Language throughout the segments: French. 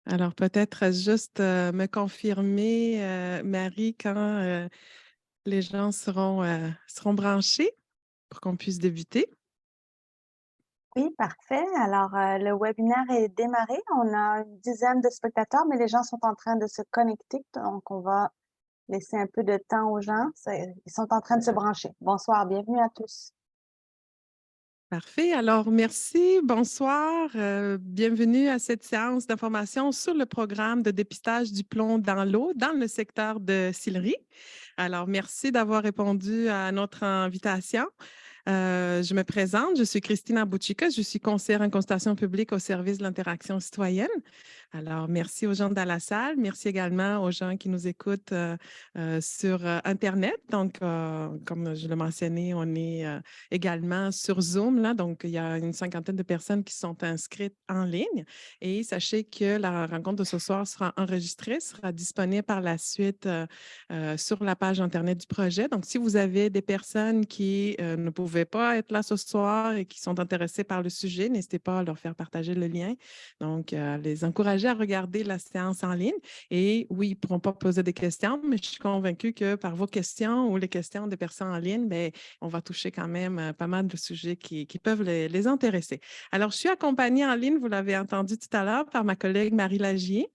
Alors, peut-être juste me confirmer, Marie, quand les gens seront branchés pour qu'on puisse débuter. Oui, parfait. Alors, le webinaire est démarré. On a une dizaine de spectateurs, mais les gens sont en train de se connecter, donc on va laisser un peu de temps aux gens. Ils sont en train de se brancher. Bonsoir, bienvenue à tous. Parfait. Alors, merci. Bonsoir. Bienvenue à cette séance d'information sur le programme de dépistage du plomb dans l'eau dans le secteur de Sillery. Alors, merci d'avoir répondu à notre invitation. Je me présente, je suis Christina Bouchika, je suis conseillère en consultation publique au service de l'interaction citoyenne. Alors, merci aux gens dans la salle, merci également aux gens qui nous écoutent sur Internet. Donc, comme je l'ai mentionné, on est également sur Zoom, là, donc il y a une cinquantaine de personnes qui sont inscrites en ligne. Et sachez que la rencontre de ce soir sera enregistrée, sera disponible par la suite sur la page Internet du projet. Donc, si vous avez des personnes qui ne pouvaient pas être là ce soir et qui sont intéressées par le sujet, n'hésitez pas à leur faire partager le lien. Donc, les encourager à regarder la séance en ligne. Et oui, ils ne pourront pas poser des questions, mais je suis convaincue que par vos questions ou les questions des personnes en ligne, bien, on va toucher quand même pas mal de sujets qui peuvent les intéresser. Alors, je suis accompagnée en ligne, vous l'avez entendu tout à l'heure, par ma collègue Marie Lagier.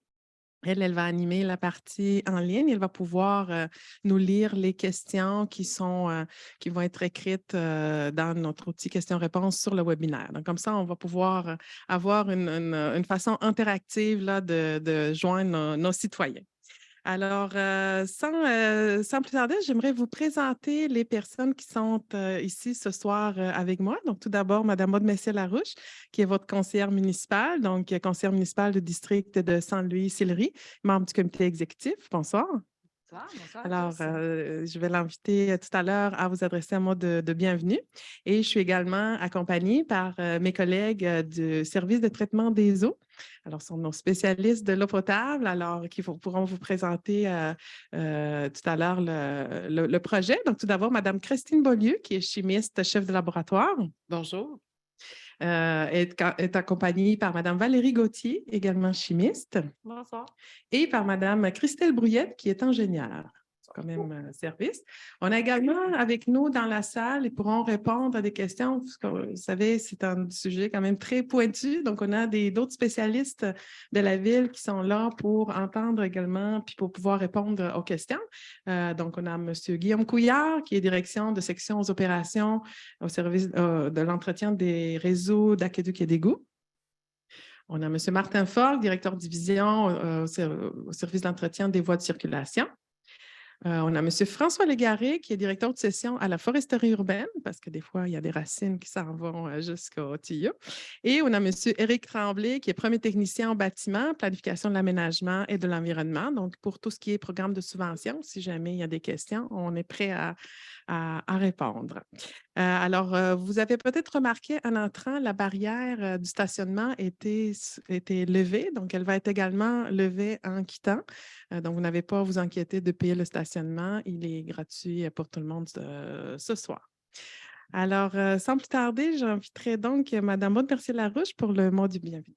Elle va animer la partie en ligne. Elle va pouvoir nous lire les questions qui vont être écrites dans notre outil questions-réponses sur le webinaire. Donc, comme ça, on va pouvoir avoir une façon interactive là, de joindre nos citoyens. Alors, sans plus tarder, j'aimerais vous présenter les personnes qui sont ici ce soir avec moi. Donc, tout d'abord, Mme Maude Messier-Larouche, qui est votre conseillère municipale, donc conseillère municipale du district de Saint-Louis-Sillery, membre du comité exécutif. Bonsoir. Bonsoir, bonsoir à Alors, tous. je vais l'inviter tout à l'heure à vous adresser un mot de bienvenue. Et je suis également accompagnée par mes collègues du service de traitement des eaux. Alors, ce sont nos spécialistes de l'eau potable, alors pourront vous présenter tout à l'heure le projet. Donc, tout d'abord, Mme Christine Beaulieu, qui est chimiste, chef de laboratoire. Bonjour. Est accompagnée par Mme Valérie Gauthier, également chimiste, Bonsoir. et par Mme Christelle Brouillette, qui est ingénieure. C'est quand même service. On a également avec nous dans la salle, ils pourront répondre à des questions. Parce que, vous savez, c'est un sujet quand même très pointu. Donc, on a d'autres spécialistes de la ville qui sont là pour entendre également, puis pour pouvoir répondre aux questions. Donc, on a M. Guillaume Couillard, qui est direction de section aux opérations au service de l'entretien des réseaux d'aqueduc et d'égouts. On a M. Martin Fogg, directeur de division au service d'entretien des voies de circulation. On a M. François Légaré, qui est directeur de session à la foresterie urbaine, parce que des fois, il y a des racines qui s'en vont jusqu'au tuyau. Et on a M. Éric Tremblay, qui est premier technicien en bâtiment, planification de l'aménagement et de l'environnement. Donc, pour tout ce qui est programme de subvention, si jamais il y a des questions, on est prêt à répondre. Alors, vous avez peut-être remarqué en entrant, la barrière du stationnement était levée, donc elle va être également levée en quittant. Donc, vous n'avez pas à vous inquiéter de payer le stationnement. Il est gratuit pour tout le monde ce soir. Alors, sans plus tarder, j'inviterai donc Mme Maud Mercier-Larouche pour le mot du bienvenu.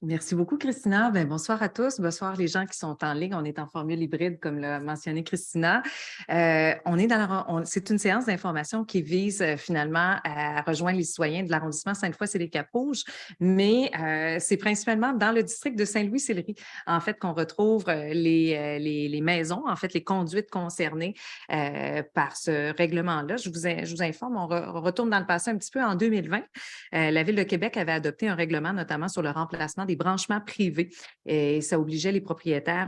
Merci beaucoup, Christina. Bonsoir à tous. Bonsoir les gens qui sont en ligne. On est en formule hybride, comme l'a mentionné Christina. C'est une séance d'information qui vise finalement à rejoindre les citoyens de l'arrondissement Sainte-Foy-c'est-les-Cap-Rouges, mais c'est principalement dans le district de Saint-Louis-Sillery, en fait, qu'on retrouve les maisons, en fait, les conduites concernées par ce règlement-là. Je vous informe, on retourne dans le passé un petit peu en 2020. La Ville de Québec avait adopté un règlement, notamment sur le remplacement des branchements privés. Et ça obligeait les propriétaires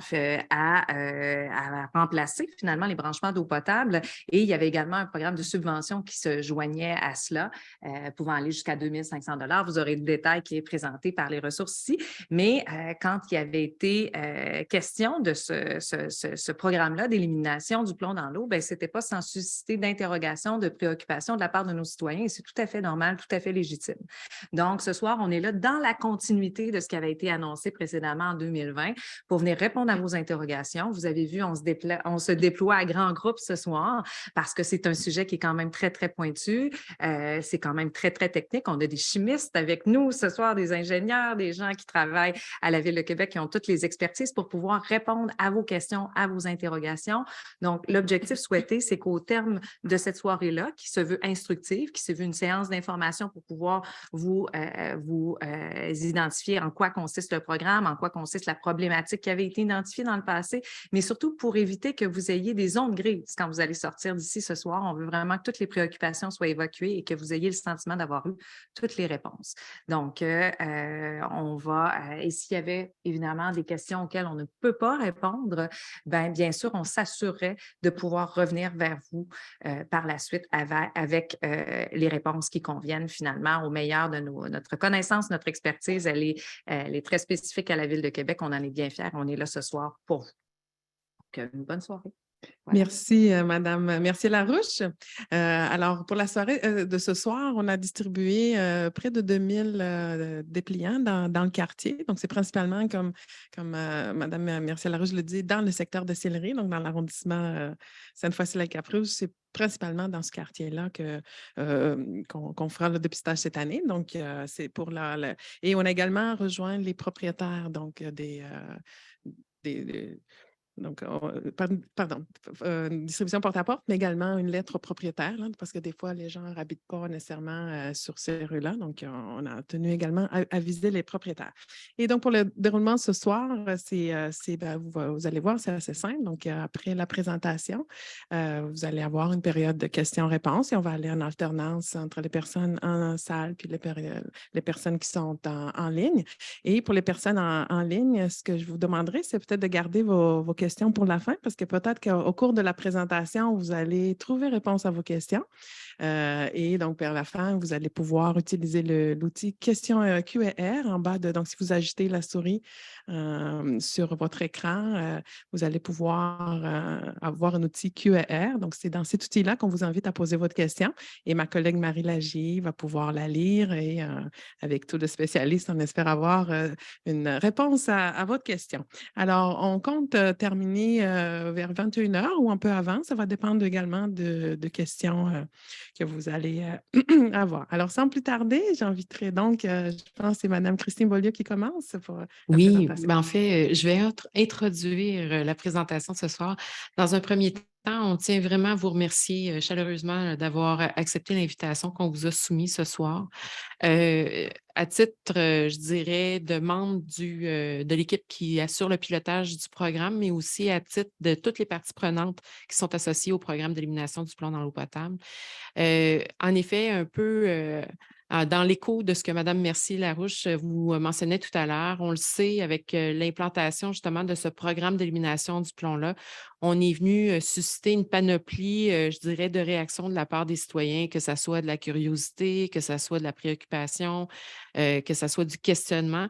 à remplacer finalement les branchements d'eau potable. Et il y avait également un programme de subvention qui se joignait à cela, pouvant aller jusqu'à 2 500 $. Vous aurez le détail qui est présenté par les ressources ici. Mais quand il y avait été question de ce programme-là d'élimination du plomb dans l'eau, ce n'était pas sans susciter d'interrogations, de préoccupations de la part de nos citoyens. Et c'est tout à fait normal, tout à fait légitime. Donc, ce soir, on est là dans la continuité de ce qui avait été annoncé précédemment en 2020 pour venir répondre à vos interrogations. Vous avez vu, on se déploie à grands groupes ce soir parce que c'est un sujet qui est quand même très, très pointu. C'est quand même très, très technique. On a des chimistes avec nous ce soir, des ingénieurs, des gens qui travaillent à la Ville de Québec qui ont toutes les expertises pour pouvoir répondre à vos questions, à vos interrogations. Donc, l'objectif souhaité, c'est qu'au terme de cette soirée-là, qui se veut instructive, qui se veut une séance d'information pour pouvoir vous identifier en quoi consiste le programme, en quoi consiste la problématique qui avait été identifiée dans le passé, mais surtout pour éviter que vous ayez des zones grises quand vous allez sortir d'ici ce soir. On veut vraiment que toutes les préoccupations soient évacuées et que vous ayez le sentiment d'avoir eu toutes les réponses. Donc, on va, et s'il y avait évidemment des questions auxquelles on ne peut pas répondre, bien sûr, on s'assurerait de pouvoir revenir vers vous par la suite avec les réponses qui conviennent finalement au meilleur de notre connaissance, notre expertise. Elle est très spécifique à la Ville de Québec. On en est bien fiers. On est là ce soir pour vous. Donc, une bonne soirée. Voilà. Merci, Madame Mercier-Larouche. Alors, pour la soirée de ce soir, on a distribué près de 2000 dépliants dans le quartier. Donc, c'est principalement, comme Madame Mercier-Larouche le dit, dans le secteur de Sillery, donc dans l'arrondissement Sainte-Foy-Cap-Rouge. C'est principalement dans ce quartier-là qu'on fera le dépistage cette année. Donc, c'est pour Et on a également rejoint les propriétaires, donc donc, pardon, une distribution porte-à-porte, mais également une lettre au propriétaire, là, parce que des fois, les gens n'habitent pas nécessairement sur ces rues-là. Donc, on a tenu également à visiter les propriétaires. Et donc, pour le déroulement ce soir, vous allez voir, c'est assez simple. Donc, après la présentation, vous allez avoir une période de questions-réponses et on va aller en alternance entre les personnes en salle puis les personnes qui sont en ligne. Et pour les personnes en ligne, ce que je vous demanderai, c'est peut-être de garder vos questions pour la fin, parce que peut-être qu'au cours de la présentation, vous allez trouver réponse à vos questions. Et donc, vers la fin, vous allez pouvoir utiliser l'outil question Q&R en bas de. Donc, si vous agitez la souris sur votre écran, vous allez pouvoir avoir un outil Q&R. Donc, c'est dans cet outil-là qu'on vous invite à poser votre question. Et ma collègue Marie Lagier va pouvoir la lire et avec tous les spécialistes, on espère avoir une réponse à votre question. Alors, on compte terminer vers 21h ou un peu avant. Ça va dépendre également de questions que vous allez avoir. Alors, sans plus tarder, j'inviterai donc, je pense que c'est Mme Christine Beaulieu qui commence pour la Oui, présentation. en fait, je vais introduire la présentation de ce soir. Dans un premier temps, on tient vraiment à vous remercier chaleureusement d'avoir accepté l'invitation qu'on vous a soumise ce soir. À titre, je dirais, de membre de l'équipe qui assure le pilotage du programme, mais aussi à titre de toutes les parties prenantes qui sont associées au programme d'élimination du plomb dans l'eau potable. En effet, un peu dans l'écho de ce que Mme Mercier-Larouche vous mentionnait tout à l'heure, on le sait, avec l'implantation justement de ce programme d'élimination du plomb-là, on est venu susciter une panoplie, je dirais, de réactions de la part des citoyens, que ce soit de la curiosité, que ce soit de la préoccupation, que ce soit du questionnement.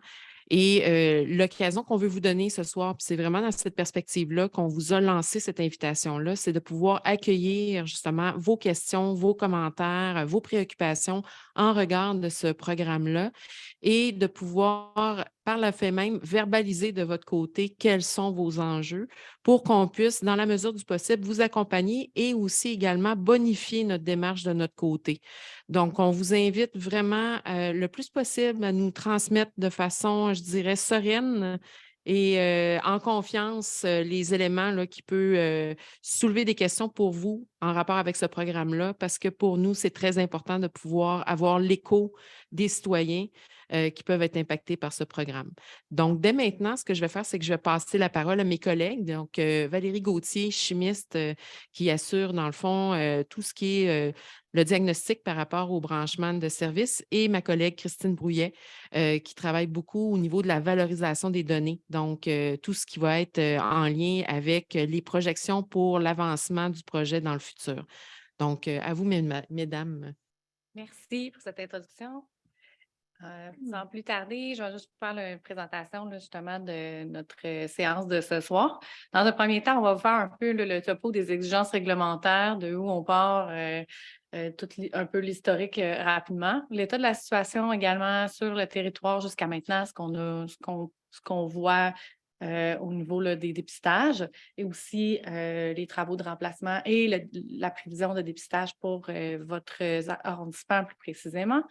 Et l'occasion qu'on veut vous donner ce soir, puis c'est vraiment dans cette perspective-là qu'on vous a lancé cette invitation-là, c'est de pouvoir accueillir justement vos questions, vos commentaires, vos préoccupations en regard de ce programme-là et de pouvoir, par le fait même, verbaliser de votre côté quels sont vos enjeux pour qu'on puisse, dans la mesure du possible, vous accompagner et aussi également bonifier notre démarche de notre côté. Donc, on vous invite vraiment le plus possible à nous transmettre de façon, je dirais, sereine et en confiance les éléments là, qui peuvent soulever des questions pour vous en rapport avec ce programme-là, parce que pour nous, c'est très important de pouvoir avoir l'écho des citoyens qui peuvent être impactés par ce programme. Donc, dès maintenant, ce que je vais faire, c'est que je vais passer la parole à mes collègues. Donc, Valérie Gauthier, chimiste, qui assure, dans le fond, tout ce qui est le diagnostic par rapport au branchement de services, et ma collègue Christine Brouillet, qui travaille beaucoup au niveau de la valorisation des données. Donc, tout ce qui va être en lien avec les projections pour l'avancement du projet dans le futur. Donc, à vous, mesdames. Merci pour cette introduction. Sans plus tarder, je vais juste faire une présentation là, justement de notre séance de ce soir. Dans un premier temps, on va vous faire un peu le topo des exigences réglementaires, de où on part un peu l'historique rapidement. L'état de la situation également sur le territoire jusqu'à maintenant, ce qu'on voit au niveau là, des dépistages et aussi les travaux de remplacement et la prévision de dépistage pour votre arrondissement plus précisément.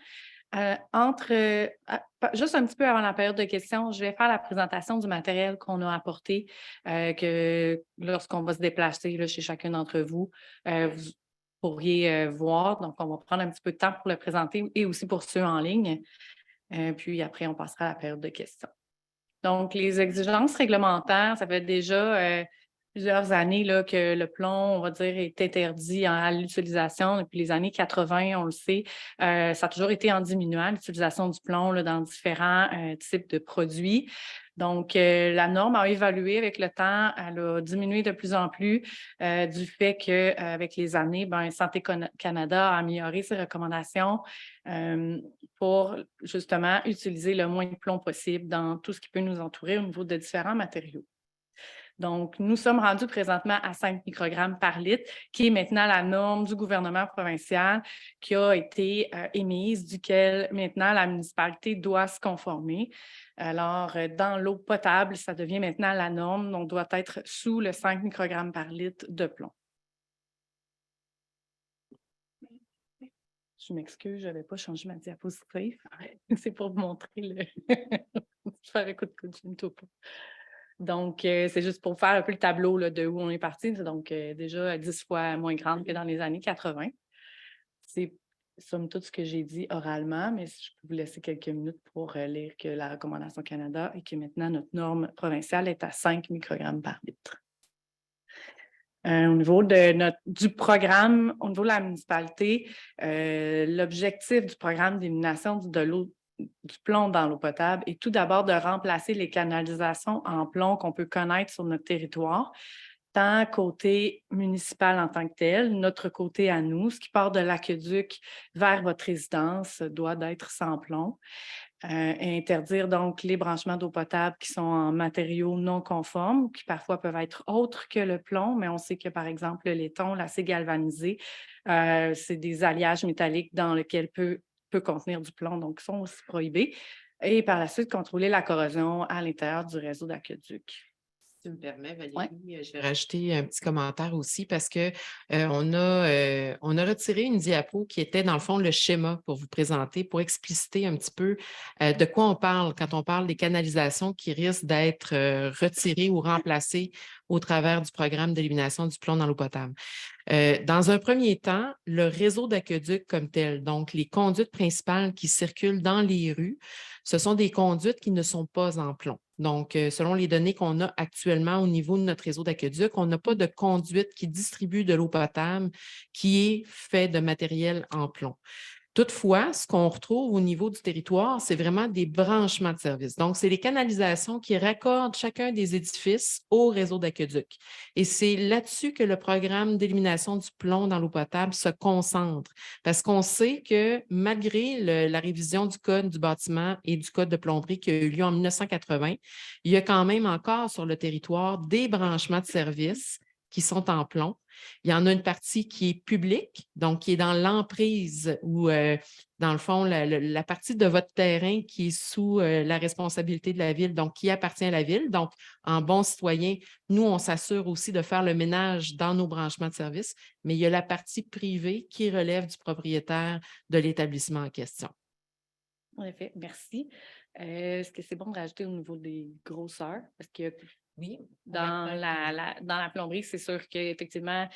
Juste un petit peu avant la période de questions, je vais faire la présentation du matériel qu'on a apporté, que lorsqu'on va se déplacer là, chez chacun d'entre vous, vous pourriez voir. Donc, on va prendre un petit peu de temps pour le présenter et aussi pour ceux en ligne. Puis après, on passera à la période de questions. Donc, les exigences réglementaires, ça fait déjà plusieurs années là, que le plomb, on va dire, est interdit à l'utilisation. Depuis les années 80, on le sait, ça a toujours été en diminuant l'utilisation du plomb là, dans différents types de produits. Donc, la norme a évolué avec le temps, elle a diminué de plus en plus du fait qu'avec les années, Santé Canada a amélioré ses recommandations pour justement utiliser le moins de plomb possible dans tout ce qui peut nous entourer au niveau de différents matériaux. Donc, nous sommes rendus présentement à 5 microgrammes par litre, qui est maintenant la norme du gouvernement provincial qui a été émise, duquel maintenant la municipalité doit se conformer. Alors, dans l'eau potable, ça devient maintenant la norme, on doit être sous le 5 microgrammes par litre de plomb. Je m'excuse, je n'avais pas changé ma diapositive. C'est pour vous montrer le... faire un coup de coude, je ne touche pas. Donc, c'est juste pour faire un peu le tableau là, de où on est parti. Donc, déjà 10 fois moins grande que dans les années 80. C'est somme toute ce que j'ai dit oralement, mais je peux vous laisser quelques minutes pour lire que la recommandation Canada et que maintenant notre norme provinciale est à 5 microgrammes par litre. Au niveau du programme, au niveau de la municipalité, l'objectif du programme d'élimination du plomb dans l'eau potable est tout d'abord de remplacer les canalisations en plomb qu'on peut connaître sur notre territoire, tant côté municipal en tant que tel, notre côté à nous, ce qui part de l'aqueduc vers votre résidence doit être sans plomb. Et interdire donc les branchements d'eau potable qui sont en matériaux non conformes, qui parfois peuvent être autres que le plomb, mais on sait que, par exemple, le laiton, l'acier galvanisé, c'est des alliages métalliques dans lesquels peut contenir du plomb, donc ils sont aussi prohibés. Et par la suite, contrôler la corrosion à l'intérieur du réseau d'aqueduc. Si tu me permets, Valérie, Ouais. je vais rajouter un petit commentaire aussi parce que on a retiré une diapo qui était dans le fond le schéma pour vous présenter, pour expliciter un petit peu de quoi on parle quand on parle des canalisations qui risquent d'être retirées ou remplacées au travers du programme d'élimination du plomb dans l'eau potable. Dans un premier temps, le réseau d'aqueduc comme tel, donc les conduites principales qui circulent dans les rues, ce sont des conduites qui ne sont pas en plomb. Donc, selon les données qu'on a actuellement au niveau de notre réseau d'aqueduc, on n'a pas de conduite qui distribue de l'eau potable qui est fait de matériel en plomb. Toutefois, ce qu'on retrouve au niveau du territoire, c'est vraiment des branchements de services. Donc, c'est les canalisations qui raccordent chacun des édifices au réseau d'aqueduc. Et c'est là-dessus que le programme d'élimination du plomb dans l'eau potable se concentre. Parce qu'on sait que malgré la révision du Code du bâtiment et du Code de plomberie qui a eu lieu en 1980, il y a quand même encore sur le territoire des branchements de services qui sont en plomb. Il y en a une partie qui est publique, donc qui est dans l'emprise ou, dans le fond, la partie de votre terrain qui est sous la responsabilité de la ville, donc qui appartient à la ville. Donc, en bon citoyen, nous, on s'assure aussi de faire le ménage dans nos branchements de services, mais il y a la partie privée qui relève du propriétaire de l'établissement en question. En effet, merci. Est-ce que c'est bon de rajouter au niveau des grosseurs? Parce que oui, dans la plomberie, c'est sûr qu'effectivement,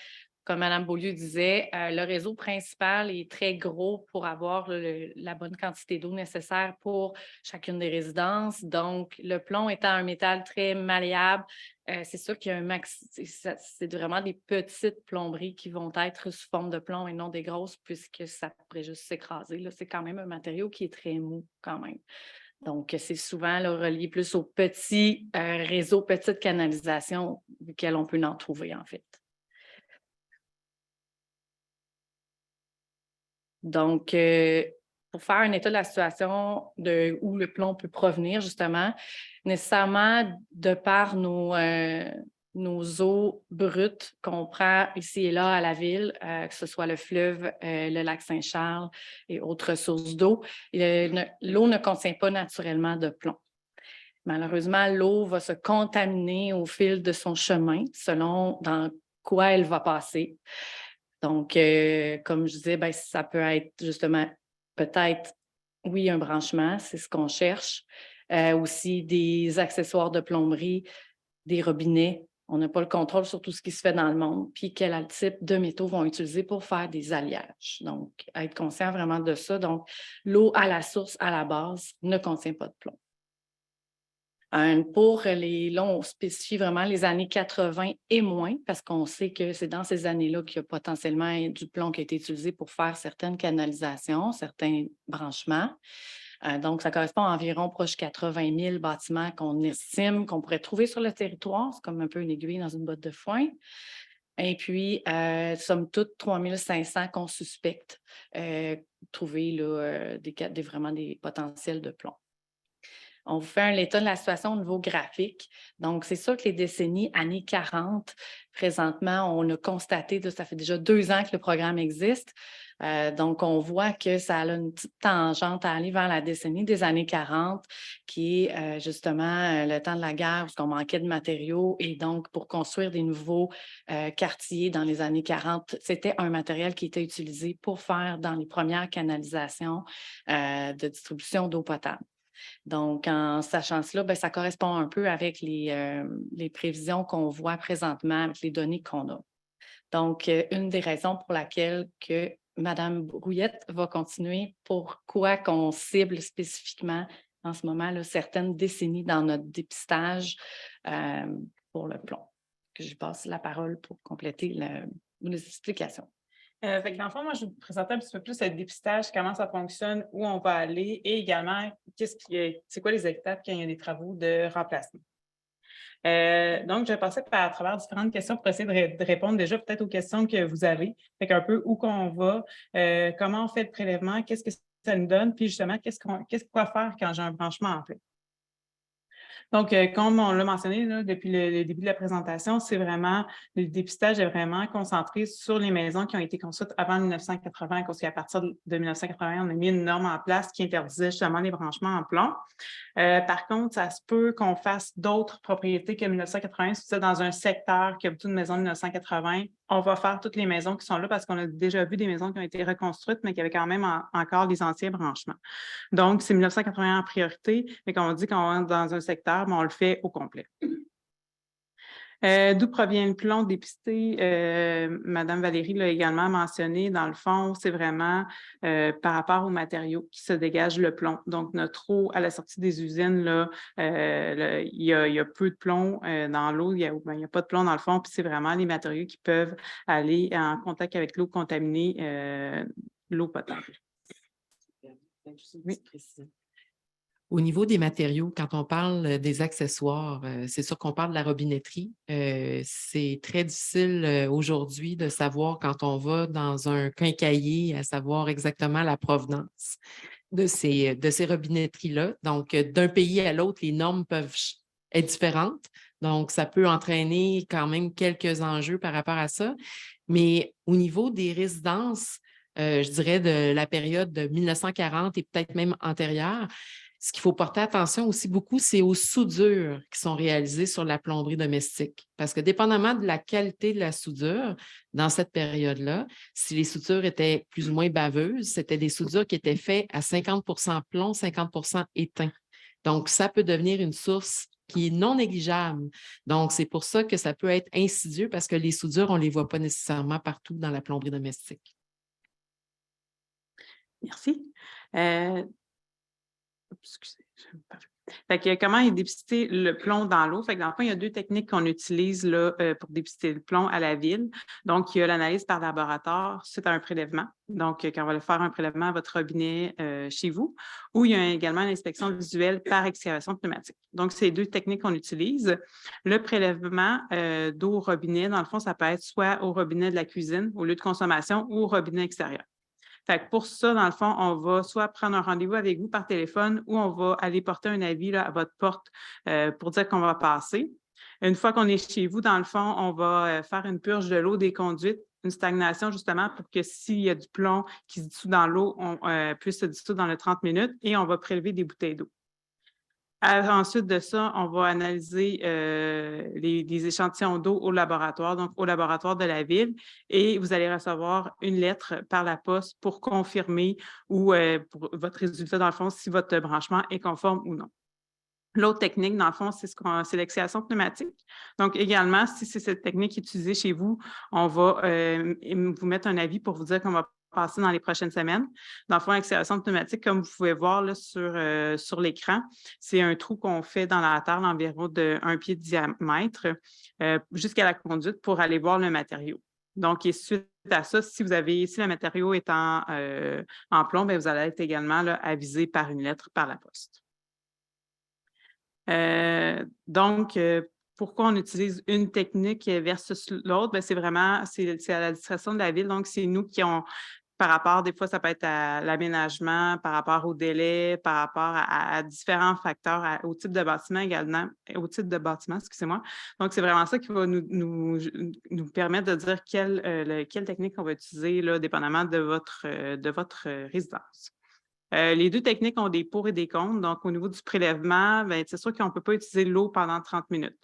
comme Mme Beaulieu disait, le réseau principal est très gros pour avoir la bonne quantité d'eau nécessaire pour chacune des résidences. Donc, le plomb étant un métal très malléable, c'est sûr qu'il y a c'est vraiment des petites plomberies qui vont être sous forme de plomb et non des grosses, puisque ça pourrait juste s'écraser. C'est quand même un matériau qui est très mou quand même. Donc, c'est souvent là, relié plus aux petits réseaux, petites canalisations duquel on peut en trouver, en fait. Donc, pour faire un état de la situation de où le plomb peut provenir, justement, nécessairement, de par nos nos eaux brutes qu'on prend ici et là à la ville, que ce soit le fleuve, le lac Saint-Charles et autres sources d'eau, l'eau ne contient pas naturellement de plomb. Malheureusement, l'eau va se contaminer au fil de son chemin selon dans quoi elle va passer. Donc, comme je disais, ben, ça peut être justement peut-être, oui, un branchement, c'est ce qu'on cherche. Aussi des accessoires de plomberie, des robinets. On n'a pas le contrôle sur tout ce qui se fait dans le monde, puis quel type de métaux vont utiliser pour faire des alliages. Donc, être conscient vraiment de ça. Donc, l'eau à la source, à la base, ne contient pas de plomb. Pour là, on spécifie vraiment les années 80 et moins, parce qu'on sait que c'est dans ces années-là qu'il y a potentiellement du plomb qui a été utilisé pour faire certaines canalisations, certains branchements. Donc, ça correspond à environ proche de 80 000 bâtiments qu'on estime qu'on pourrait trouver sur le territoire. C'est comme un peu une aiguille dans une botte de foin. Et puis, somme toute, 3 500 qu'on suspecte trouver là, vraiment des potentiels de plomb. On vous fait un état de la situation au niveau graphique. Donc, c'est sûr que les décennies années 40, présentement, on a constaté, là, ça fait déjà 2 ans que le programme existe. Donc, on voit que ça a une petite tangente à aller vers la décennie des années 40, qui est justement le temps de la guerre, parce qu'on manquait de matériaux. Et donc, pour construire des nouveaux quartiers dans les années 40, c'était un matériel qui était utilisé pour faire dans les premières canalisations de distribution d'eau potable. Donc, en sachant cela, bien, ça correspond un peu avec les prévisions qu'on voit présentement, avec les données qu'on a. Donc, une des raisons pour laquelle que Mme Brouillette va continuer, pourquoi qu'on cible spécifiquement en ce moment là, certaines décennies dans notre dépistage pour le plomb. Que je passe la parole pour compléter les explications. Fait que dans le fond, moi, je vais vous présenter un petit peu plus le dépistage, comment ça fonctionne, où on va aller et également, c'est quoi les étapes quand il y a des travaux de remplacement. Donc, je vais passer à travers différentes questions pour essayer de répondre déjà peut-être aux questions que vous avez. Fait qu'un peu où qu'on va, comment on fait le prélèvement, qu'est-ce que ça nous donne, puis justement, quoi faire quand j'ai un branchement en fait. Donc, comme on l'a mentionné là, depuis le début de la présentation, c'est vraiment, le dépistage est vraiment concentré sur les maisons qui ont été construites avant 1980, parce qu'à partir de 1980, on a mis une norme en place qui interdisait justement les branchements en plomb. Par contre, ça se peut qu'on fasse d'autres propriétés que 1980. Si vous êtes dans un secteur qui a beaucoup de maisons de 1980, on va faire toutes les maisons qui sont là parce qu'on a déjà vu des maisons qui ont été reconstruites, mais qui avaient quand même encore les anciens branchements. Donc, c'est 1980 en priorité, mais quand on dit qu'on rentre dans un secteur, on le fait au complet. D'où provient le plomb dépisté? Madame Valérie l'a également mentionné. Dans le fond, c'est vraiment par rapport aux matériaux qui se dégagent le plomb. Donc, notre eau à la sortie des usines, là, il y a peu de plomb dans l'eau. Il y a pas de plomb dans le fond. Puis c'est vraiment les matériaux qui peuvent aller en contact avec l'eau contaminée, l'eau potable. Oui. Au niveau des matériaux, quand on parle des accessoires, c'est sûr qu'on parle de la robinetterie. C'est très difficile aujourd'hui de savoir quand on va dans un quincaillier, à savoir exactement la provenance de ces robinetteries-là. Donc, d'un pays à l'autre, les normes peuvent être différentes. Donc, ça peut entraîner quand même quelques enjeux par rapport à ça. Mais au niveau des résidences, je dirais de la période de 1940 et peut-être même antérieure, ce qu'il faut porter attention aussi beaucoup, c'est aux soudures qui sont réalisées sur la plomberie domestique. Parce que dépendamment de la qualité de la soudure, dans cette période-là, si les soudures étaient plus ou moins baveuses, c'était des soudures qui étaient faites à 50 plomb, 50 étain. Donc, ça peut devenir une source qui est non négligeable. Donc, c'est pour ça que ça peut être insidieux parce que les soudures, on ne les voit pas nécessairement partout dans la plomberie domestique. Merci. Excusez, fait que comment est dépisté le plomb dans l'eau? Fait que dans le fond, il y a 2 techniques qu'on utilise là, pour dépister le plomb à la ville. Donc, il y a l'analyse par laboratoire suite à un prélèvement. Donc, quand on va faire un prélèvement à votre robinet chez vous, ou il y a également une inspection visuelle par excavation pneumatique. Donc, c'est 2 techniques qu'on utilise. Le prélèvement d'eau au robinet, dans le fond, ça peut être soit au robinet de la cuisine, au lieu de consommation, ou au robinet extérieur. Fait que pour ça, dans le fond, on va soit prendre un rendez-vous avec vous par téléphone ou on va aller porter un avis là, à votre porte pour dire qu'on va passer. Une fois qu'on est chez vous, dans le fond, on va faire une purge de l'eau des conduites, une stagnation justement pour que s'il y a du plomb qui se dissout dans l'eau, on puisse se dissoudre dans les 30 minutes et on va prélever des bouteilles d'eau. Ensuite de ça, on va analyser les échantillons d'eau au laboratoire, donc au laboratoire de la ville, et vous allez recevoir une lettre par la poste pour confirmer ou pour votre résultat, dans le fond, si votre branchement est conforme ou non. L'autre technique, dans le fond, c'est l'exhalation pneumatique. Donc, également, si c'est cette technique utilisée chez vous, on va vous mettre un avis pour vous dire qu'on va passer dans les prochaines semaines. Dans le fond, l'exhalation pneumatique, comme vous pouvez voir là, sur l'écran, c'est un trou qu'on fait dans la terre d'environ de 1 pied de diamètre jusqu'à la conduite pour aller voir le matériau. Donc, et suite à ça, si le matériau est en plomb, bien, vous allez être également là, avisé par une lettre par la poste. Donc, pourquoi on utilise une technique versus l'autre? Bien, c'est à la discrétion de la ville. Donc, c'est nous qui on par rapport, des fois, ça peut être à l'aménagement, par rapport au délai, par rapport à différents facteurs, au type de bâtiment également, excusez-moi. Donc, c'est vraiment ça qui va nous permettre de dire quelle technique on va utiliser, là, dépendamment de votre résidence. Les 2 techniques ont des pour et des contre. Donc, au niveau du prélèvement, bien, c'est sûr qu'on ne peut pas utiliser l'eau pendant 30 minutes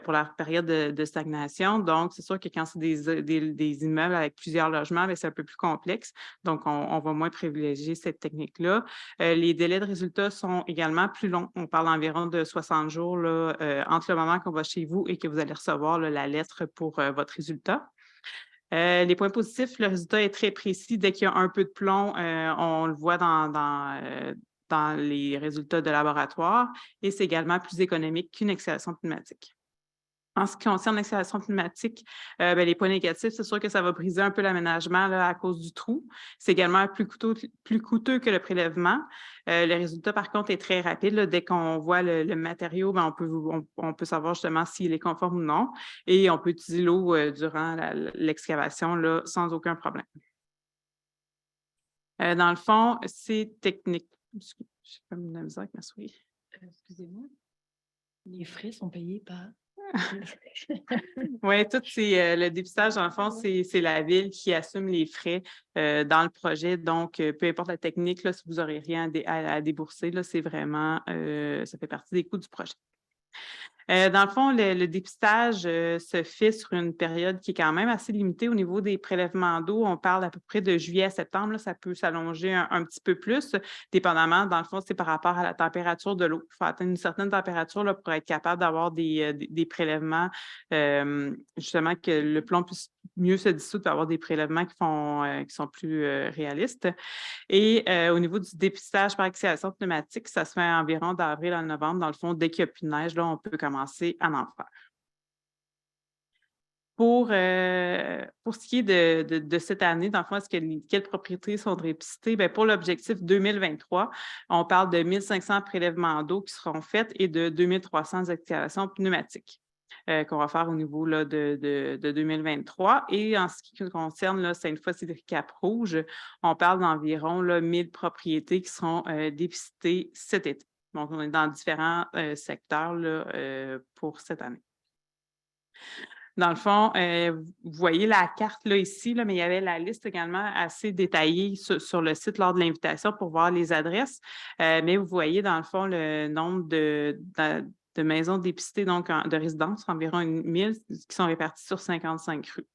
pour la période de stagnation. Donc, c'est sûr que quand c'est des immeubles avec plusieurs logements, bien, c'est un peu plus complexe. Donc, on va moins privilégier cette technique-là. Les délais de résultats sont également plus longs. On parle environ de 60 jours là, entre le moment qu'on va chez vous et que vous allez recevoir là, la lettre pour votre résultat. Les points positifs, le résultat est très précis. Dès qu'il y a un peu de plomb, on le voit dans les résultats de laboratoire et c'est également plus économique qu'une exhalation pneumatique. En ce qui concerne l'exhalation pneumatique, bien, les points négatifs, c'est sûr que ça va briser un peu l'aménagement là, à cause du trou. C'est également plus coûteux que le prélèvement. Le résultat, par contre, est très rapide. Là. Dès qu'on voit le matériau, bien, on peut savoir justement s'il est conforme ou non. Et on peut utiliser l'eau durant l'excavation là, sans aucun problème. Dans le fond, c'est technique. J'ai comme de la misère avec ma souris. Excusez-moi. Les frais sont payés par... Oui, tout c'est le dépistage, dans le fond, c'est la ville qui assume les frais dans le projet. Donc, peu importe la technique, là, si vous n'aurez rien à débourser, là, c'est vraiment, ça fait partie des coûts du projet. Dans le fond, le dépistage se fait sur une période qui est quand même assez limitée au niveau des prélèvements d'eau. On parle à peu près de juillet à septembre. Là, ça peut s'allonger un petit peu plus, dépendamment, dans le fond, c'est par rapport à la température de l'eau. Il faut atteindre une certaine température là, pour être capable d'avoir des prélèvements, justement, que le plomb puisse mieux se dissoudre, pour avoir des prélèvements qui sont plus réalistes. Et au niveau du dépistage par exhalation pneumatique, ça se fait environ d'avril à novembre. Dans le fond, dès qu'il n'y a plus de neige, là, on peut commencer à en faire. Pour ce qui est de cette année, dans le fond, quelles propriétés sont dépistées? Bien, pour l'objectif 2023, on parle de 1 500 prélèvements d'eau qui seront faits et de 2 300 exhalations pneumatiques. Qu'on va faire au niveau là, de 2023. Et en ce qui concerne, là, cette fois, c'est le Cap Rouge, on parle d'environ 1000 propriétés qui seront dépistées cet été. Donc, on est dans différents secteurs là, pour cette année. Dans le fond, vous voyez la carte là, ici, là, mais il y avait la liste également assez détaillée sur le site lors de l'invitation pour voir les adresses. Mais vous voyez, dans le fond, le nombre de maisons dépistées, donc de résidences, environ 1000, qui sont réparties sur 55 rues.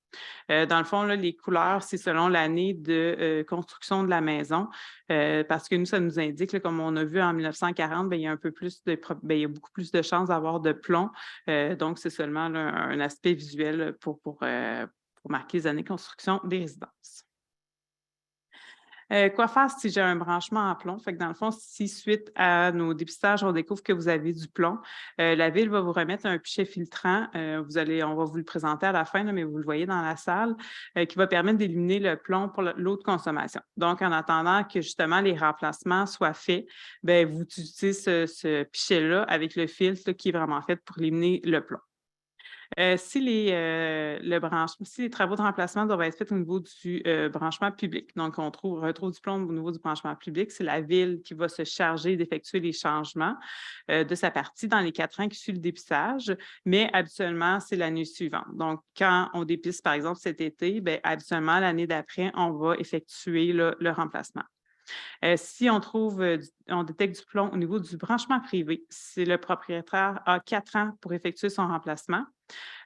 Dans le fond, là, les couleurs, c'est selon l'année de construction de la maison, parce que nous, ça nous indique, là, comme on a vu en 1940, bien, il y a il y a beaucoup plus de chances d'avoir de plomb. Donc, c'est seulement là, un aspect visuel pour marquer les années de construction des résidences. Quoi faire si j'ai un branchement en plomb? Fait que dans le fond, si suite à nos dépistages, on découvre que vous avez du plomb, la ville va vous remettre un pichet filtrant. On va vous le présenter à la fin, là, mais vous le voyez dans la salle, qui va permettre d'éliminer le plomb pour l'eau de consommation. Donc, en attendant que justement les remplacements soient faits, bien, vous utilisez ce pichet-là avec le filtre là, qui est vraiment fait pour éliminer le plomb. Si les travaux de remplacement doivent être faits au niveau du branchement public, donc retrouve du plomb au niveau du branchement public, c'est la Ville qui va se charger d'effectuer les changements de sa partie dans les 4 ans qui suivent le dépistage, mais habituellement, c'est l'année suivante. Donc, quand on dépiste, par exemple, cet été, bien, habituellement, l'année d'après, on va effectuer le remplacement. Si on détecte du plomb au niveau du branchement privé, si le propriétaire a 4 ans pour effectuer son remplacement,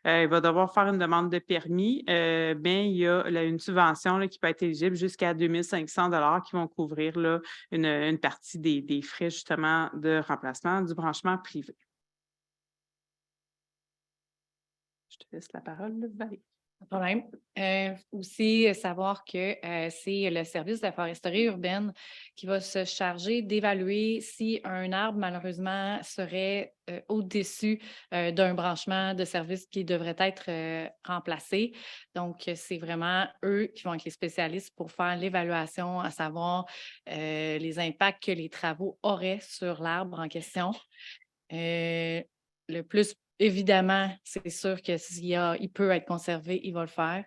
il va devoir faire une demande de permis, mais il y a une subvention là, qui peut être éligible jusqu'à 2 500 qui vont couvrir là, une partie des frais justement de remplacement du branchement privé. Je te laisse la parole, Valérie. Pas de problème. Aussi, savoir que c'est le service de la foresterie urbaine qui va se charger d'évaluer si un arbre, malheureusement, serait au-dessus d'un branchement de service qui devrait être remplacé. Donc, c'est vraiment eux qui vont être les spécialistes pour faire l'évaluation, à savoir les impacts que les travaux auraient sur l'arbre en question. Le plus évidemment, c'est sûr que il peut être conservé, il va le faire.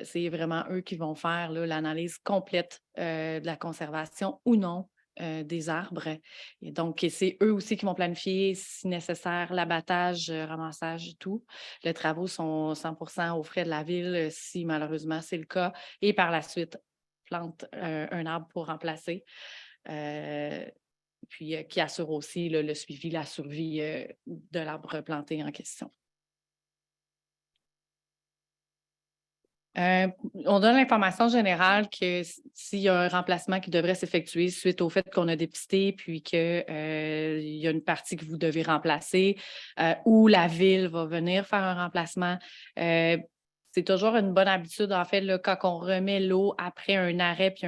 C'est vraiment eux qui vont faire là, l'analyse complète de la conservation ou non des arbres. Et donc, c'est eux aussi qui vont planifier, si nécessaire, l'abattage, ramassage et tout. Les travaux sont 100% aux frais de la ville, si malheureusement c'est le cas. Et par la suite, plante un arbre pour remplacer. Puis qui assure aussi le suivi, la survie de l'arbre planté en question. On donne l'information générale que s'il y a un remplacement qui devrait s'effectuer suite au fait qu'on a dépisté, puis qu'il y a une partie que vous devez remplacer, ou la ville va venir faire un remplacement, c'est toujours une bonne habitude, en fait, là, quand on remet l'eau après un arrêt, puis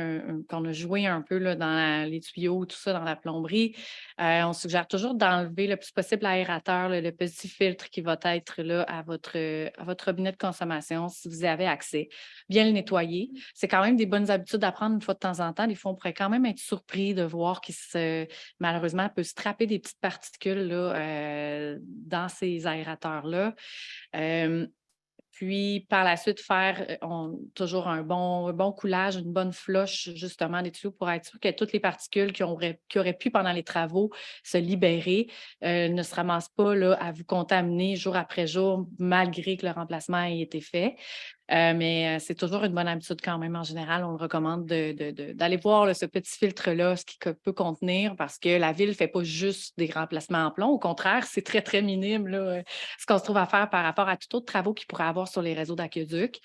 qu'on a joué un peu là, dans les tuyaux, tout ça, dans la plomberie, on suggère toujours d'enlever le plus possible l'aérateur, là, le petit filtre qui va être là, à votre robinet de consommation, si vous y avez accès. Bien le nettoyer. C'est quand même des bonnes habitudes à prendre une fois de temps en temps. Des fois, on pourrait quand même être surpris de voir malheureusement, peut se trapper des petites particules là, dans ces aérateurs-là. Puis, par la suite, faire toujours un bon coulage, une bonne flush, justement, des tuyaux pour être sûr que toutes les particules qui auraient pu, pendant les travaux, se libérer, ne se ramassent pas là, à vous contaminer jour après jour, malgré que le remplacement ait été fait. Mais c'est toujours une bonne habitude quand même. En général, on le recommande d'aller voir là, ce petit filtre-là, ce qu'il peut contenir, parce que la ville ne fait pas juste des remplacements en plomb. Au contraire, c'est très, très minime là, ce qu'on se trouve à faire par rapport à tout autre travaux qu'il pourrait avoir sur les réseaux d'aqueduc.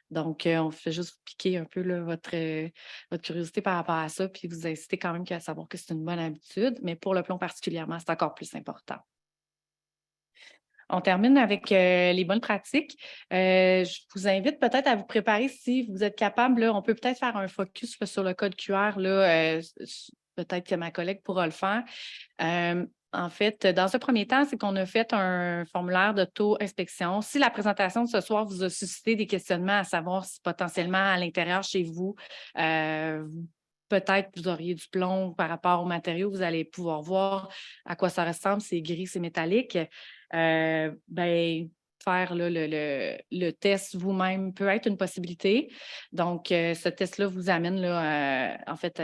Donc, on fait juste piquer un peu là, votre curiosité par rapport à ça, puis vous inciter quand même à savoir que c'est une bonne habitude. Mais pour le plomb particulièrement, c'est encore plus important. On termine avec les bonnes pratiques. Je vous invite peut-être à vous préparer si vous êtes capable. Là, on peut peut-être faire un focus là, sur le code QR. Là, peut-être que ma collègue pourra le faire. En fait, dans un premier temps, c'est qu'on a fait un formulaire d'auto-inspection. Si la présentation de ce soir vous a suscité des questionnements à savoir si potentiellement à l'intérieur chez vous, peut-être vous auriez du plomb par rapport aux matériaux, vous allez pouvoir voir à quoi ça ressemble, c'est gris, c'est métallique. Ben, faire là, le test vous-même peut être une possibilité. Donc, ce test-là vous amène là, en fait,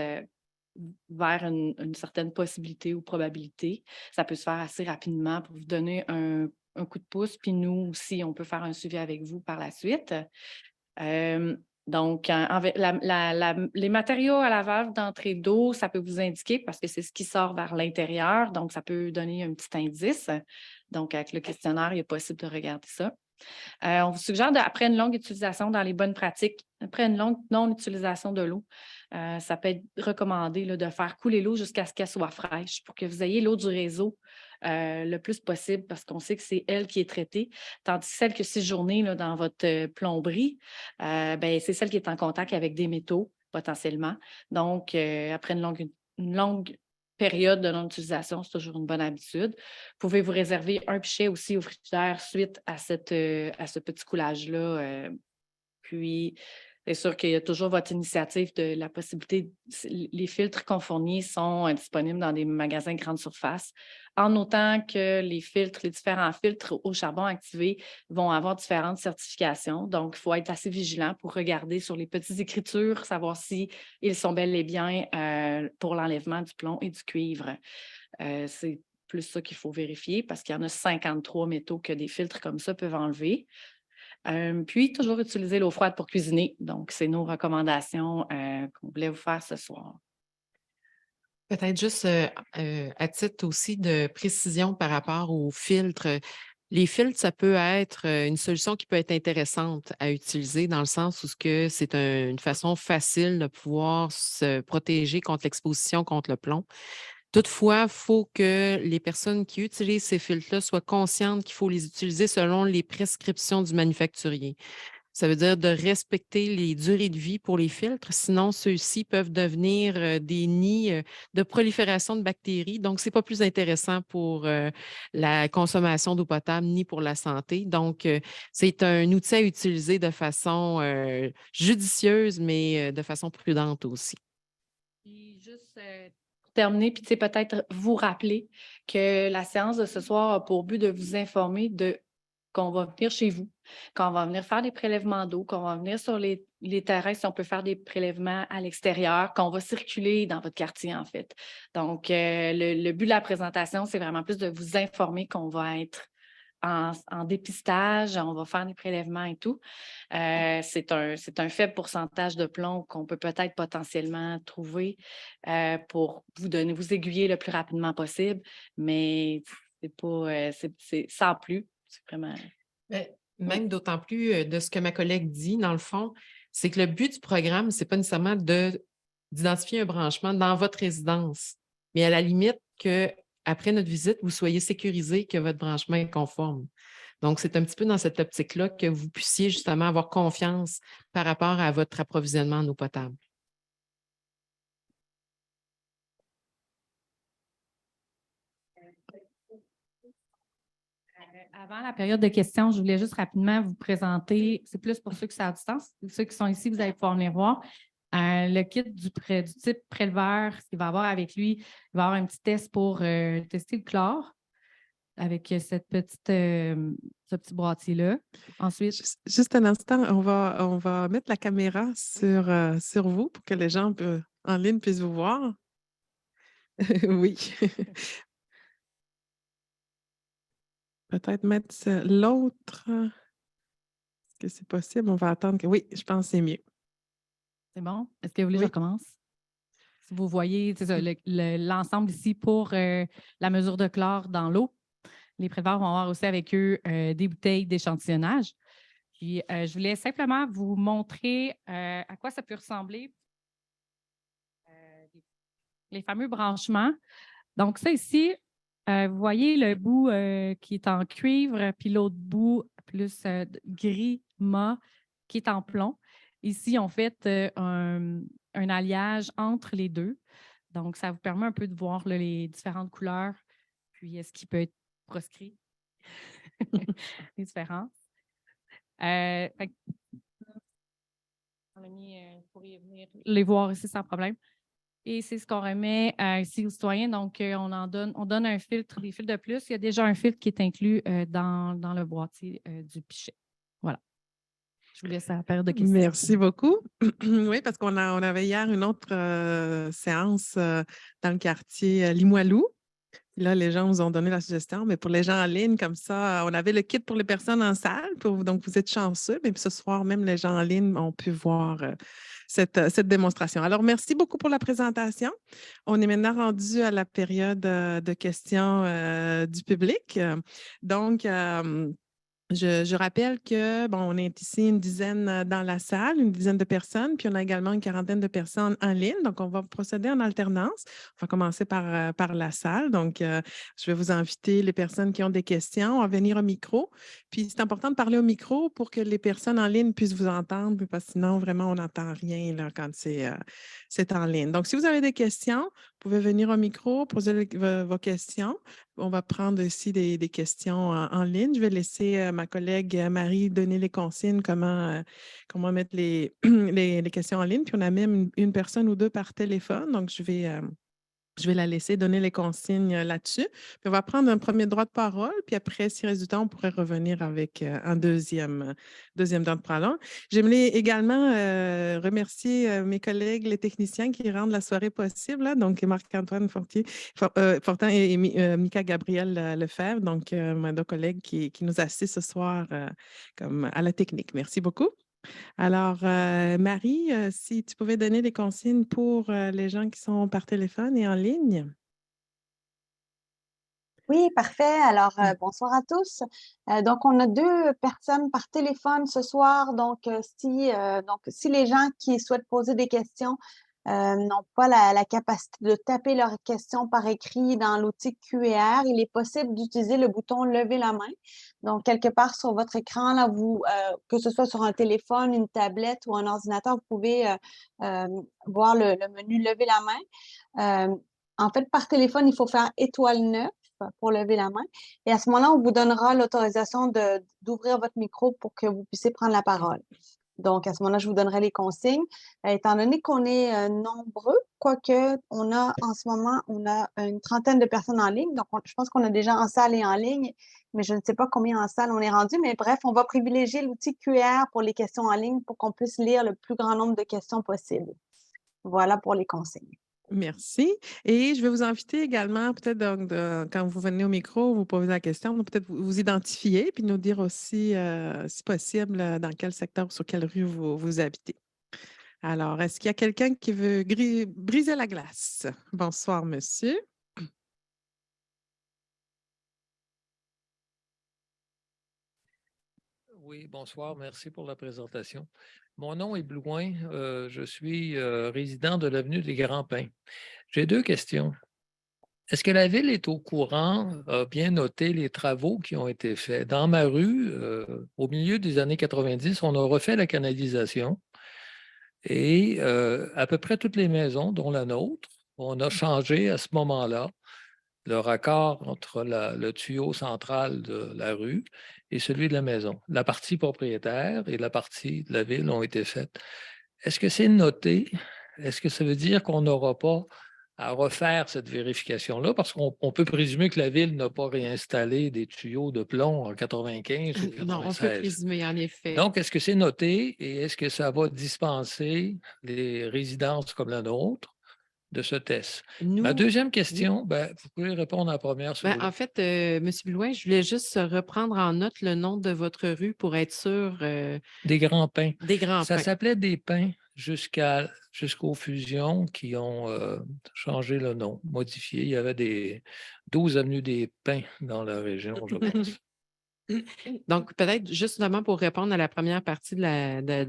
vers une certaine possibilité ou probabilité. Ça peut se faire assez rapidement pour vous donner un coup de pouce. Puis nous aussi, on peut faire un suivi avec vous par la suite. Donc, les matériaux à la valve d'entrée d'eau, ça peut vous indiquer parce que c'est ce qui sort vers l'intérieur. Donc, ça peut donner un petit indice. Donc, avec le questionnaire, il est possible de regarder ça. On vous suggère, après une longue utilisation dans les bonnes pratiques, après une longue non-utilisation de l'eau, ça peut être recommandé là, de faire couler l'eau jusqu'à ce qu'elle soit fraîche pour que vous ayez l'eau du réseau le plus possible parce qu'on sait que c'est elle qui est traitée. Tandis que celle que séjournée là, dans votre plomberie, ben, c'est celle qui est en contact avec des métaux potentiellement. Donc, après une longue période de non-utilisation, c'est toujours une bonne habitude. Vous pouvez vous réserver un pichet aussi au frigidaire suite à ce petit coulage-là. Puis, C'est sûr qu'il y a toujours votre initiative de la possibilité. Les filtres confournis sont disponibles dans des magasins grande surface, en autant que les différents filtres au charbon activé vont avoir différentes certifications. Donc, il faut être assez vigilant pour regarder sur les petites écritures, savoir si ils sont bel et bien pour l'enlèvement du plomb et du cuivre. C'est plus ça qu'il faut vérifier parce qu'il y en a 53 métaux que des filtres comme ça peuvent enlever. Puis, toujours utiliser l'eau froide pour cuisiner. Donc, c'est nos recommandations qu'on voulait vous faire ce soir. Peut-être juste à titre aussi de précision par rapport aux filtres. Les filtres, ça peut être une solution qui peut être intéressante à utiliser dans le sens où c'est une façon facile de pouvoir se protéger contre l'exposition contre le plomb. Toutefois, il faut que les personnes qui utilisent ces filtres-là soient conscientes qu'il faut les utiliser selon les prescriptions du manufacturier. Ça veut dire de respecter les durées de vie pour les filtres, sinon ceux-ci peuvent devenir des nids de prolifération de bactéries. Donc, ce n'est pas plus intéressant pour la consommation d'eau potable ni pour la santé. Donc, c'est un outil à utiliser de façon judicieuse, mais de façon prudente aussi. Puis juste pour terminer, puis peut-être vous rappeler que la séance de ce soir a pour but de vous informer qu'on va venir chez vous, qu'on va venir faire des prélèvements d'eau, qu'on va venir sur les terrains si on peut faire des prélèvements à l'extérieur, qu'on va circuler dans votre quartier, en fait. Donc, le but de la présentation, c'est vraiment plus de vous informer qu'on va être en dépistage, on va faire des prélèvements et tout. C'est un faible pourcentage de plomb qu'on peut peut-être potentiellement trouver pour vous aiguiller le plus rapidement possible, mais c'est pas, c'est sans plus. C'est vraiment. Même d'autant plus de ce que ma collègue dit, dans le fond, c'est que le but du programme, ce n'est pas nécessairement d'identifier un branchement dans votre résidence, mais à la limite qu'après notre visite, vous soyez sécurisé que votre branchement est conforme. Donc, c'est un petit peu dans cette optique-là que vous puissiez justement avoir confiance par rapport à votre approvisionnement en eau potable. Avant la période de questions, je voulais juste rapidement vous présenter, c'est plus pour ceux qui sont à distance, ceux qui sont ici, vous allez pouvoir venir voir. Le kit du type préleveur, ce qu'il va avoir avec lui, il va avoir un petit test pour tester le chlore avec ce petit boîtier-là. Ensuite. Juste un instant, on va mettre la caméra sur vous pour que les gens en ligne puissent vous voir. Oui. Peut-être mettre l'autre. Est-ce que c'est possible? On va attendre que. Oui, je pense que c'est mieux. C'est bon? Est-ce que vous voulez que je recommence? Si vous voyez l'ensemble ici pour la mesure de chlore dans l'eau, les préleveurs vont avoir aussi avec eux des bouteilles d'échantillonnage. Puis, je voulais simplement vous montrer à quoi ça peut ressembler. Les fameux branchements. Donc, ça ici, vous voyez le bout qui est en cuivre, puis l'autre bout plus gris mat qui est en plomb. Ici, on fait un alliage entre les deux. Donc, ça vous permet un peu de voir là, les différentes couleurs, puis ce qui peut être proscrit. Les différences. On a mis, vous pourriez venir les voir ici sans problème. Et c'est ce qu'on remet ici aux citoyens. Donc, on donne un filtre, des filtres de plus. Il y a déjà un filtre qui est inclus dans le boîtier du pichet. Voilà. Je vous laisse à la période de questions. Merci beaucoup. Oui, parce qu'on avait hier une autre séance dans le quartier Limoilou. Là, les gens nous ont donné la suggestion, mais pour les gens en ligne, comme ça, on avait le kit pour les personnes en salle, donc vous êtes chanceux, mais ce soir, même les gens en ligne ont pu voir cette démonstration. Alors, merci beaucoup pour la présentation. On est maintenant rendu à la période de questions du public. Donc, je rappelle que, bon, on est ici une dizaine dans la salle, une dizaine de personnes, puis on a également une quarantaine de personnes en ligne. Donc, on va procéder en alternance. On va commencer par la salle. Donc, je vais vous inviter, les personnes qui ont des questions, à venir au micro. Puis, c'est important de parler au micro pour que les personnes en ligne puissent vous entendre, parce que sinon, vraiment, on n'entend rien là, quand c'est en ligne. Donc, si vous avez des questions, pouvez venir au micro, poser vos questions. On va prendre aussi des questions en ligne. Je vais laisser ma collègue Marie donner les consignes, comment mettre les, les questions en ligne. Puis on a même une personne ou deux par téléphone. Donc, je vais la laisser donner les consignes là-dessus. Puis on va prendre un premier droit de parole, puis après, si il reste du temps, on pourrait revenir avec un deuxième temps de parole. J'aimerais également remercier mes collègues, les techniciens qui rendent la soirée possible, là. Donc Marc-Antoine Fortin et Mika Gabriel Lefebvre, donc mes deux collègues qui nous assistent ce soir comme à la technique. Merci beaucoup. Alors, Marie, si tu pouvais donner des consignes pour les gens qui sont par téléphone et en ligne. Oui, parfait. Alors, bonsoir à tous. Donc, on a 2 personnes par téléphone ce soir. Donc, si les gens qui souhaitent poser des questions n'ont pas la capacité de taper leurs questions par écrit dans l'outil QR, il est possible d'utiliser le bouton «Lever la main». Donc, quelque part sur votre écran, là, que ce soit sur un téléphone, une tablette ou un ordinateur, vous pouvez voir le menu «Lever la main». En fait, par téléphone, il faut faire étoile 9 pour lever la main. Et à ce moment-là, on vous donnera l'autorisation d'ouvrir votre micro pour que vous puissiez prendre la parole. Donc, à ce moment-là, je vous donnerai les consignes. Étant donné qu'on est nombreux, quoique en ce moment, on a une trentaine de personnes en ligne. Donc, je pense qu'on a déjà en salle et en ligne, mais je ne sais pas combien en salle on est rendu. Mais bref, on va privilégier l'outil QR pour les questions en ligne pour qu'on puisse lire le plus grand nombre de questions possible. Voilà pour les consignes. Merci. Et je vais vous inviter également, peut-être quand vous venez au micro, vous posez la question, peut-être vous identifier, puis nous dire aussi, si possible, dans quel secteur ou sur quelle rue vous habitez. Alors, est-ce qu'il y a quelqu'un qui veut briser la glace? Bonsoir, monsieur. Oui, bonsoir, merci pour la présentation. Mon nom est Blouin, je suis résident de l'avenue des Grands Pins. J'ai 2 questions. Est-ce que la ville est au courant, a bien noté les travaux qui ont été faits? Dans ma rue, au milieu des années 90, on a refait la canalisation et à peu près toutes les maisons, dont la nôtre, on a changé à ce moment-là le raccord entre le tuyau central de la rue et celui de la maison. La partie propriétaire et la partie de la ville ont été faites. Est-ce que c'est noté? Est-ce que ça veut dire qu'on n'aura pas à refaire cette vérification-là? Parce qu'on peut présumer que la ville n'a pas réinstallé des tuyaux de plomb en 95 ou 96. Non, on peut présumer, en effet. Donc, est-ce que c'est noté et est-ce que ça va dispenser les résidences comme la nôtre de ce test? Ma deuxième question, vous pouvez répondre à la première. En fait, M. Blouin, je voulais juste reprendre en note le nom de votre rue pour être sûr. Des Grands Pins. Des Grands Ça Pins. s'appelait Des Pins jusqu'aux fusions qui ont changé le nom, modifié. Il y avait des 12 avenues des Pins dans la région, je pense. Donc, peut-être justement pour répondre à la première partie de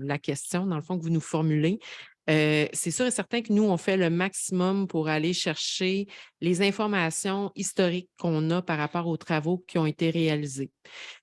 la question, dans le fond, que vous nous formulez, c'est sûr et certain que nous, on fait le maximum pour aller chercher les informations historiques qu'on a par rapport aux travaux qui ont été réalisés.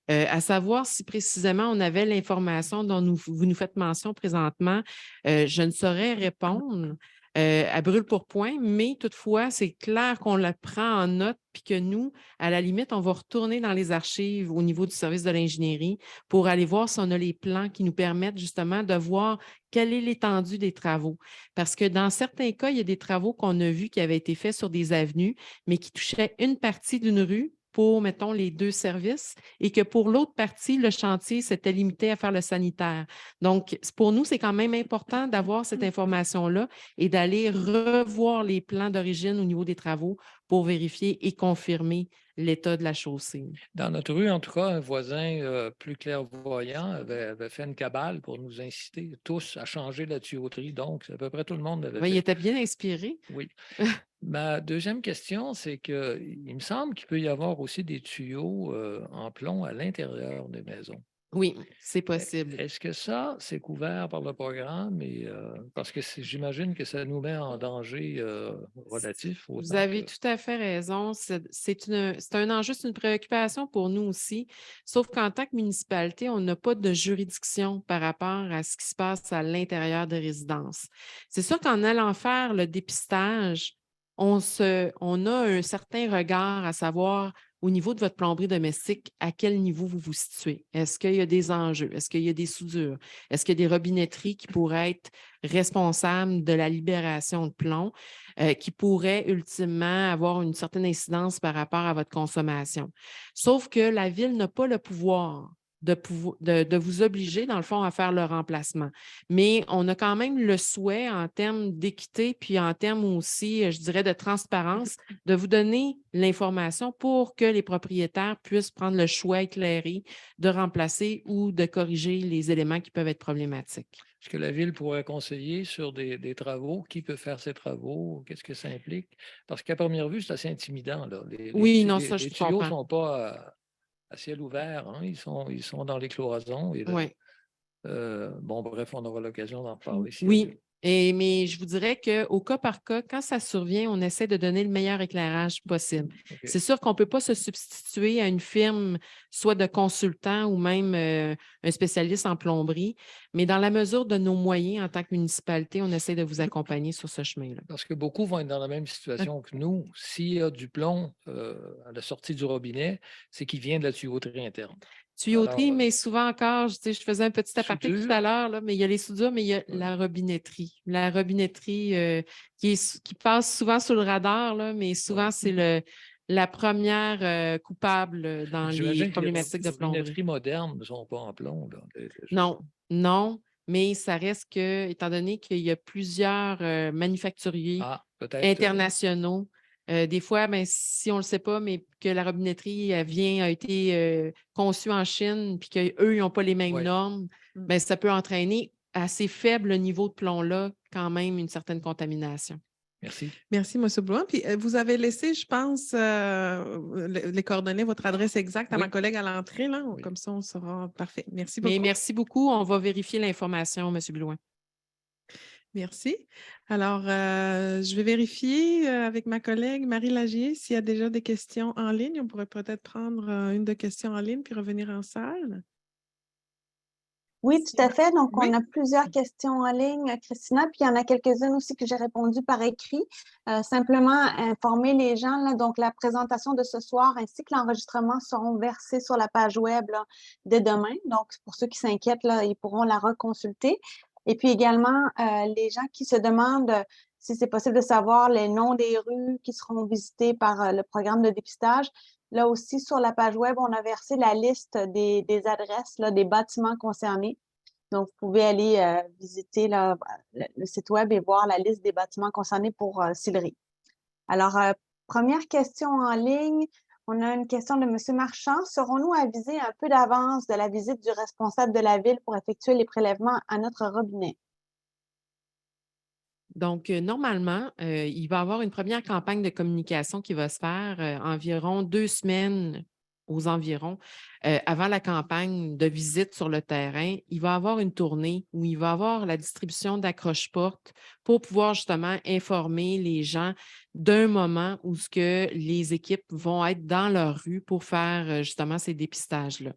À savoir si précisément on avait l'information dont vous nous faites mention présentement, je ne saurais répondre à brûle-pourpoint, mais toutefois, c'est clair qu'on le prend en note puis que nous, à la limite, on va retourner dans les archives au niveau du service de l'ingénierie pour aller voir si on a les plans qui nous permettent justement de voir quelle est l'étendue des travaux. Parce que dans certains cas, il y a des travaux qu'on a vus qui avaient été faits sur des avenues, mais qui touchaient une partie d'une rue pour, mettons, les 2 services et que pour l'autre partie, le chantier s'était limité à faire le sanitaire. Donc, pour nous, c'est quand même important d'avoir cette information-là et d'aller revoir les plans d'origine au niveau des travaux pour vérifier et confirmer l'état de la chaussée. Dans notre rue, en tout cas, un voisin plus clairvoyant avait fait une cabale pour nous inciter tous à changer la tuyauterie. Donc, à peu près tout le monde l'avait fait. Il était bien inspiré. Oui. Ma deuxième question, c'est qu'il me semble qu'il peut y avoir aussi des tuyaux en plomb à l'intérieur des maisons. Oui, c'est possible. Est-ce que ça, c'est couvert par le programme? Parce que j'imagine que ça nous met en danger relatif. Vous avez tout à fait raison. C'est un enjeu, c'est une préoccupation pour nous aussi. Sauf qu'en tant que municipalité, on n'a pas de juridiction par rapport à ce qui se passe à l'intérieur des résidences. C'est sûr qu'en allant faire le dépistage on a un certain regard à savoir au niveau de votre plomberie domestique, à quel niveau vous vous situez. Est-ce qu'il y a des enjeux? Est-ce qu'il y a des soudures? Est-ce qu'il y a des robinetteries qui pourraient être responsables de la libération de plomb, qui pourraient ultimement avoir une certaine incidence par rapport à votre consommation? Sauf que la Ville n'a pas le pouvoir de vous obliger, dans le fond, à faire le remplacement. Mais on a quand même le souhait en termes d'équité, puis en termes aussi, je dirais, de transparence, de vous donner l'information pour que les propriétaires puissent prendre le choix éclairé de remplacer ou de corriger les éléments qui peuvent être problématiques. Est-ce que la Ville pourrait conseiller sur des travaux? Qui peut faire ces travaux? Qu'est-ce que ça implique? Parce qu'à première vue, c'est assez intimidant, là. Oui, non, ça, je Les tuyaux ne comprends. sont pas à ciel ouvert, hein. Ils sont dans les cloisons. Et Oui. bon, bref, on aura l'occasion d'en parler. Oui, mais je vous dirais qu'au cas par cas, quand ça survient, on essaie de donner le meilleur éclairage possible. OK. C'est sûr qu'on ne peut pas se substituer à une firme, soit de consultant ou même un spécialiste en plomberie, mais dans la mesure de nos moyens en tant que municipalité, on essaie de vous accompagner sur ce chemin-là. Parce que beaucoup vont être dans la même situation que nous. S'il y a du plomb à la sortie du robinet, c'est qu'il vient de la tuyauterie interne. Tuyauterie, Alors, mais souvent encore, je faisais un petit aparté tout soudure. à l'heure, là, mais il y a les soudures, mais il y a la robinetterie. La robinetterie qui passe souvent sous le radar, là, mais souvent, c'est la première coupable dans les J'imagine que les problématiques de plomberie. robinetteries modernes ne sont pas en plomb, là. Non, non, mais ça reste que, étant donné qu'il y a plusieurs manufacturiers Peut-être. internationaux, des fois, ben, si on ne le sait pas, mais que la robinetterie a été conçue en Chine, puis qu'eux, ils n'ont pas les mêmes Oui. normes, ben, ça peut entraîner à ces faibles niveaux de plomb-là quand même une certaine contamination. Merci. Merci, M. Blouin. Puis vous avez laissé, je pense, les coordonnées, votre adresse exacte à Oui. ma collègue à l'entrée, là. Oui. Comme ça, on sera parfait. Merci beaucoup. Mais merci beaucoup. On va vérifier l'information, M. Blouin. Merci. Alors, je vais vérifier avec ma collègue Marie Lagier s'il y a déjà des questions en ligne. On pourrait peut-être prendre une de questions en ligne puis revenir en salle. Oui, tout à fait. Donc, Oui. on a plusieurs questions en ligne, Christina, puis il y en a quelques-unes aussi que j'ai répondu par écrit. Simplement informer les gens, là, donc la présentation de ce soir ainsi que l'enregistrement seront versés sur la page web là, dès demain. Donc, pour ceux qui s'inquiètent, là, ils pourront la reconsulter. Et puis également, les gens qui se demandent si c'est possible de savoir les noms des rues qui seront visitées par le programme de dépistage. Là aussi, sur la page web, on a versé la liste des adresses là, des bâtiments concernés. Donc, vous pouvez aller visiter là, le site web et voir la liste des bâtiments concernés pour Sillery. Alors, première question en ligne. On a une question de M. Marchand. Serons-nous avisés un peu d'avance de la visite du responsable de la ville pour effectuer les prélèvements à notre robinet? Donc, normalement, il va y avoir une première campagne de communication qui va se faire environ 2 semaines aux environs avant la campagne de visite sur le terrain. Il va y avoir une tournée où il va y avoir la distribution d'accroche-portes pour pouvoir justement informer les gens d'un moment où ce que les équipes vont être dans leur rue pour faire justement ces dépistages-là.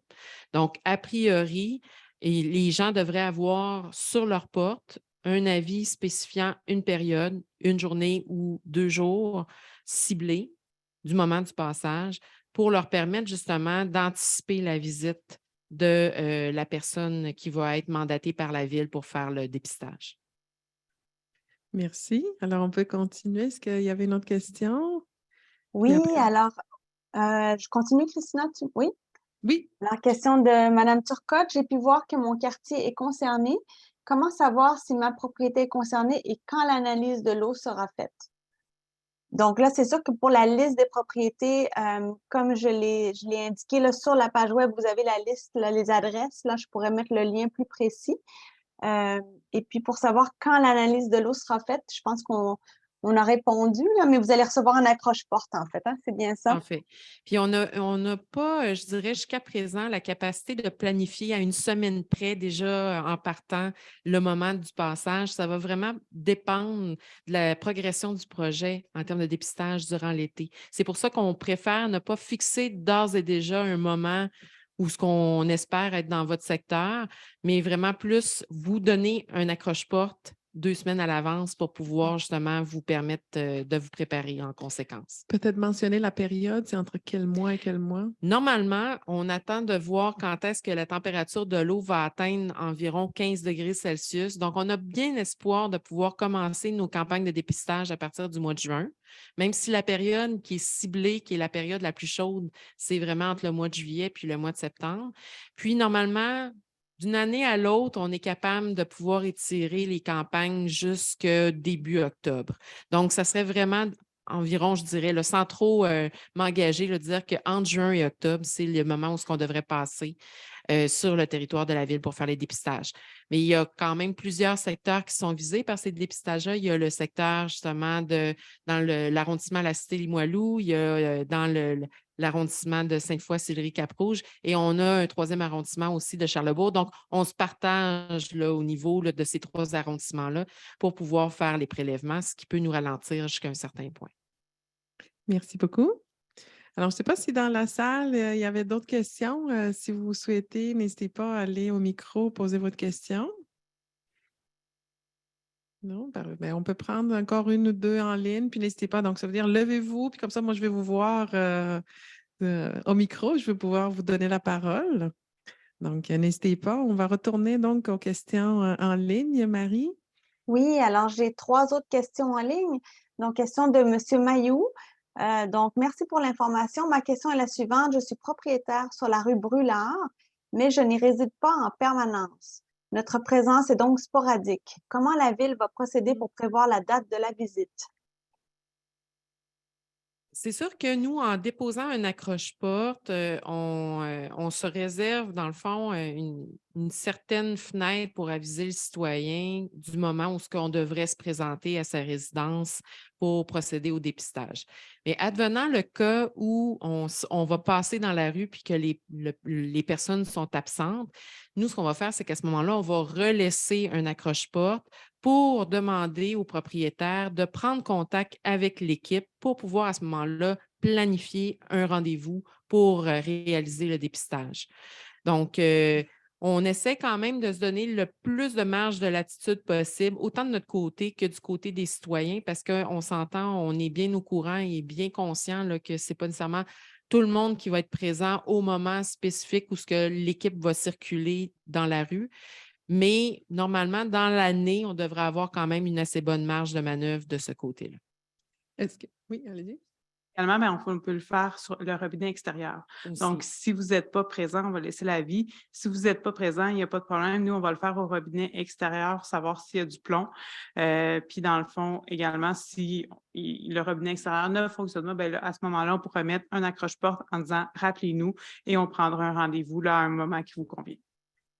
Donc, a priori, les gens devraient avoir sur leur porte un avis spécifiant une période, une journée ou 2 jours ciblés du moment du passage pour leur permettre justement d'anticiper la visite de la personne qui va être mandatée par la ville pour faire le dépistage. Merci. Alors, on peut continuer. Est-ce qu'il y avait une autre question? Oui, après- alors, je continue, Christina? Oui? Oui. La question de Mme Turcotte, j'ai pu voir que mon quartier est concerné. Comment savoir si ma propriété est concernée et quand l'analyse de l'eau sera faite? Donc là, c'est sûr que pour la liste des propriétés, comme je l'ai indiqué là, sur la page web, vous avez la liste, là, les adresses. Là, je pourrais mettre le lien plus précis. Et puis pour savoir quand l'analyse de l'eau sera faite, je pense qu'on a répondu, là, mais vous allez recevoir un accroche-porte, en fait. Hein? C'est bien ça? En fait. Puis on n'a pas, je dirais, jusqu'à présent, la capacité de planifier à une semaine près déjà en partant le moment du passage. Ça va vraiment dépendre de la progression du projet en termes de dépistage durant l'été. C'est pour ça qu'on préfère ne pas fixer d'ores et déjà un moment où ce qu'on espère être dans votre secteur, mais vraiment plus vous donner un accroche-porte 2 semaines à l'avance pour pouvoir justement vous permettre de vous préparer en conséquence. Peut-être mentionner la période, c'est entre quel mois et quel mois? Normalement, on attend de voir quand est-ce que la température de l'eau va atteindre environ 15 degrés Celsius. Donc, on a bien espoir de pouvoir commencer nos campagnes de dépistage à partir du mois de juin, même si la période qui est ciblée, qui est la période la plus chaude, c'est vraiment entre le mois de juillet puis le mois de septembre. Puis, normalement, d'une année à l'autre, on est capable de pouvoir étirer les campagnes jusque début octobre. Donc, ça serait vraiment environ, je dirais, là, sans trop m'engager, de dire qu'entre juin et octobre, c'est le moment où on devrait passer sur le territoire de la ville pour faire les dépistages. Mais il y a quand même plusieurs secteurs qui sont visés par ces dépistages-là. Il y a le secteur justement dans l'arrondissement de la Cité-Limoilou, il y a dans l'arrondissement de Sainte-Foy-Sillery-Cap-Rouge et on a un 3e arrondissement aussi de Charlesbourg. Donc, on se partage là, au niveau là, de ces 3 arrondissements-là pour pouvoir faire les prélèvements, ce qui peut nous ralentir jusqu'à un certain point. Merci beaucoup. Alors, je ne sais pas si dans la salle, il y avait d'autres questions. Si vous souhaitez, n'hésitez pas à aller au micro, poser votre question. Non? Ben, on peut prendre encore 1 ou 2 en ligne, puis n'hésitez pas. Donc, ça veut dire levez-vous, puis comme ça, moi, je vais vous voir au micro. Je vais pouvoir vous donner la parole. Donc, n'hésitez pas. On va retourner donc aux questions en ligne, Marie. Oui, alors j'ai 3 autres questions en ligne. Donc, question de M. Mayou. Donc, merci pour l'information. Ma question est la suivante. Je suis propriétaire sur la rue Brûlard, mais je n'y réside pas en permanence. Notre présence est donc sporadique. Comment la ville va procéder pour prévoir la date de la visite? C'est sûr que nous, en déposant un accroche-porte, on se réserve, dans le fond, une certaine fenêtre pour aviser le citoyen du moment où on devrait se présenter à sa résidence pour procéder au dépistage. Mais advenant le cas où on va passer dans la rue puis que les personnes sont absentes, nous, ce qu'on va faire, c'est qu'à ce moment-là, on va relaisser un accroche-porte pour demander au propriétaire de prendre contact avec l'équipe pour pouvoir à ce moment-là planifier un rendez-vous pour réaliser le dépistage. Donc, on essaie quand même de se donner le plus de marge de latitude possible, autant de notre côté que du côté des citoyens, parce qu'on s'entend, on est bien au courant et bien conscient là, que ce n'est pas nécessairement tout le monde qui va être présent au moment spécifique où l'équipe va circuler dans la rue. Mais normalement, dans l'année, on devrait avoir quand même une assez bonne marge de manœuvre de ce côté-là. Oui, allez-y. Également, ben, on peut le faire sur le robinet extérieur. Donc, si vous n'êtes pas présent, on va laisser l'avis. Si vous n'êtes pas présent, il n'y a pas de problème. Nous, on va le faire au robinet extérieur, savoir s'il y a du plomb. Puis, dans le fond, également, si le robinet extérieur ne fonctionne pas, ben là, à ce moment-là, on pourra mettre un accroche-porte en disant « rappelez-nous » et on prendra un rendez-vous là, à un moment qui vous convient.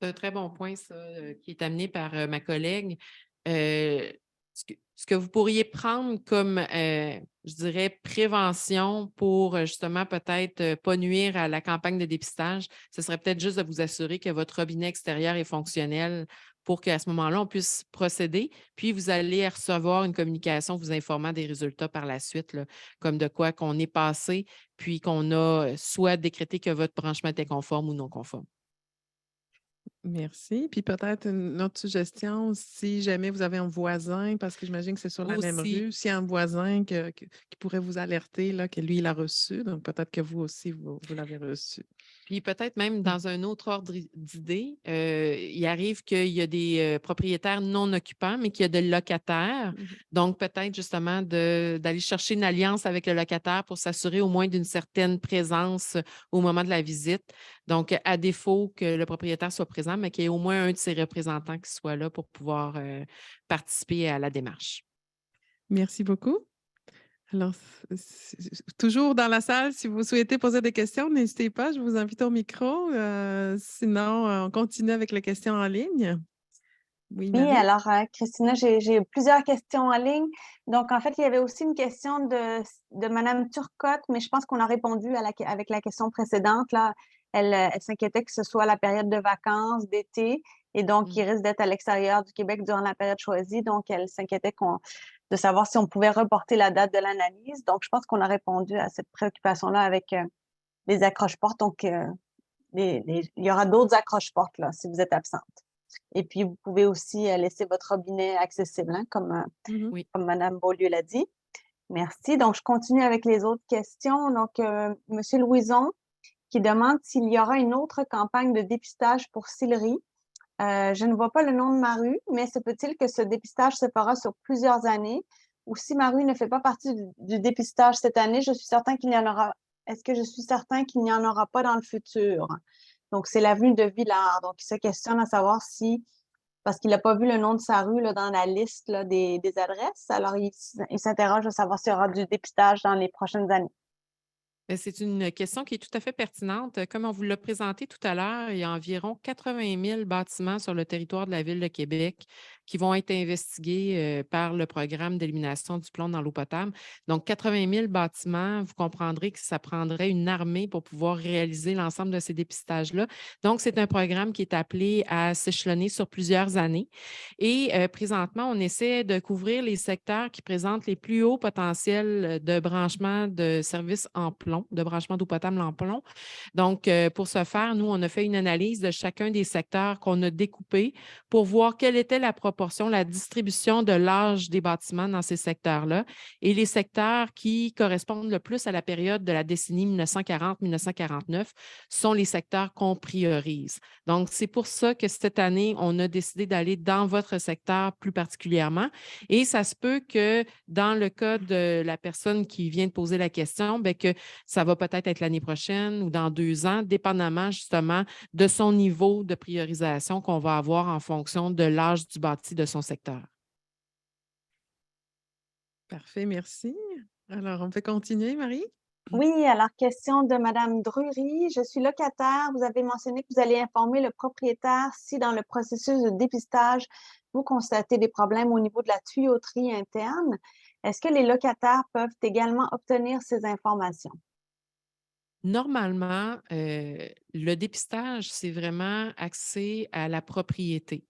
C'est un très bon point, ça, qui est amené par ma collègue. Ce que vous pourriez prendre comme, je dirais, prévention pour justement peut-être pas nuire à la campagne de dépistage, ce serait peut-être juste de vous assurer que votre robinet extérieur est fonctionnel pour qu'à ce moment-là, on puisse procéder. Puis, vous allez recevoir une communication vous informant des résultats par la suite, là, comme de quoi qu'on est passé, puis qu'on a soit décrété que votre branchement était conforme ou non conforme. Merci. Puis peut-être une autre suggestion, si jamais vous avez un voisin, parce que j'imagine que c'est sur la même Aussi. rue, s'il y a un voisin qui pourrait vous alerter là, que lui, il a reçu, donc peut-être que vous aussi, vous l'avez reçu. Puis peut-être même dans un autre ordre d'idée, il arrive qu'il y a des propriétaires non occupants, mais qu'il y a des locataires. Donc, peut-être justement d'aller chercher une alliance avec le locataire pour s'assurer au moins d'une certaine présence au moment de la visite. Donc, à défaut que le propriétaire soit présent, mais qu'il y ait au moins un de ses représentants qui soit là pour pouvoir participer à la démarche. Merci beaucoup. Alors, toujours dans la salle, si vous souhaitez poser des questions, n'hésitez pas, je vous invite au micro. Sinon, on continue avec les questions en ligne. Oui, Oui, Marie? alors, Christina, j'ai plusieurs questions en ligne. Donc, en fait, il y avait aussi une question de Mme Turcotte, mais je pense qu'on a répondu avec la question précédente. Là. Elle s'inquiétait que ce soit la période de vacances, d'été, et donc, il risque d'être à l'extérieur du Québec durant la période choisie. Donc, elle s'inquiétait de savoir si on pouvait reporter la date de l'analyse. Donc, je pense qu'on a répondu à cette préoccupation-là avec les accroche-portes. Donc, il y aura d'autres accroche-portes là, si vous êtes absente. Et puis, vous pouvez aussi laisser votre robinet accessible, hein, Mhm. Oui. comme Mme Beaulieu l'a dit. Merci. Donc, je continue avec les autres questions. Donc, M. Louison qui demande s'il y aura une autre campagne de dépistage pour Sillery. Je ne vois pas le nom de ma rue, mais se peut-il que ce dépistage se fera sur plusieurs années? Ou si ma rue ne fait pas partie du dépistage cette année, je suis certain qu'il y en aura. Est-ce que je suis certain qu'il n'y en aura pas dans le futur? Donc, c'est l'avenue de Villard. Donc, il se questionne à savoir si, parce qu'il n'a pas vu le nom de sa rue là, dans la liste là, des adresses, alors il s'interroge à savoir s'il y aura du dépistage dans les prochaines années. C'est une question qui est tout à fait pertinente. Comme on vous l'a présenté tout à l'heure, il y a environ 80 000 bâtiments sur le territoire de la Ville de Québec qui vont être investigués par le programme d'élimination du plomb dans l'eau potable. Donc, 80 000 bâtiments, vous comprendrez que ça prendrait une armée pour pouvoir réaliser l'ensemble de ces dépistages-là. Donc, c'est un programme qui est appelé à s'échelonner sur plusieurs années. Et présentement, on essaie de couvrir les secteurs qui présentent les plus hauts potentiels de branchement de services en plomb, de branchement d'eau potable en plomb. Donc, pour ce faire, nous, on a fait une analyse de chacun des secteurs qu'on a découpés pour voir quelle était la proportion, la distribution de l'âge des bâtiments dans ces secteurs-là. Et les secteurs qui correspondent le plus à la période de la décennie 1940-1949 sont les secteurs qu'on priorise. Donc, c'est pour ça que cette année, on a décidé d'aller dans votre secteur plus particulièrement. Et ça se peut que dans le cas de la personne qui vient de poser la question, bien que ça va peut-être être l'année prochaine ou dans 2 ans, dépendamment justement de son niveau de priorisation qu'on va avoir en fonction de l'âge du bâti de son secteur. Parfait, merci. Alors, on peut continuer, Marie? Oui, alors question de Madame Drury. Je suis locataire. Vous avez mentionné que vous allez informer le propriétaire si dans le processus de dépistage, vous constatez des problèmes au niveau de la tuyauterie interne. Est-ce que les locataires peuvent également obtenir ces informations? Normalement, le dépistage, c'est vraiment axé à la propriété.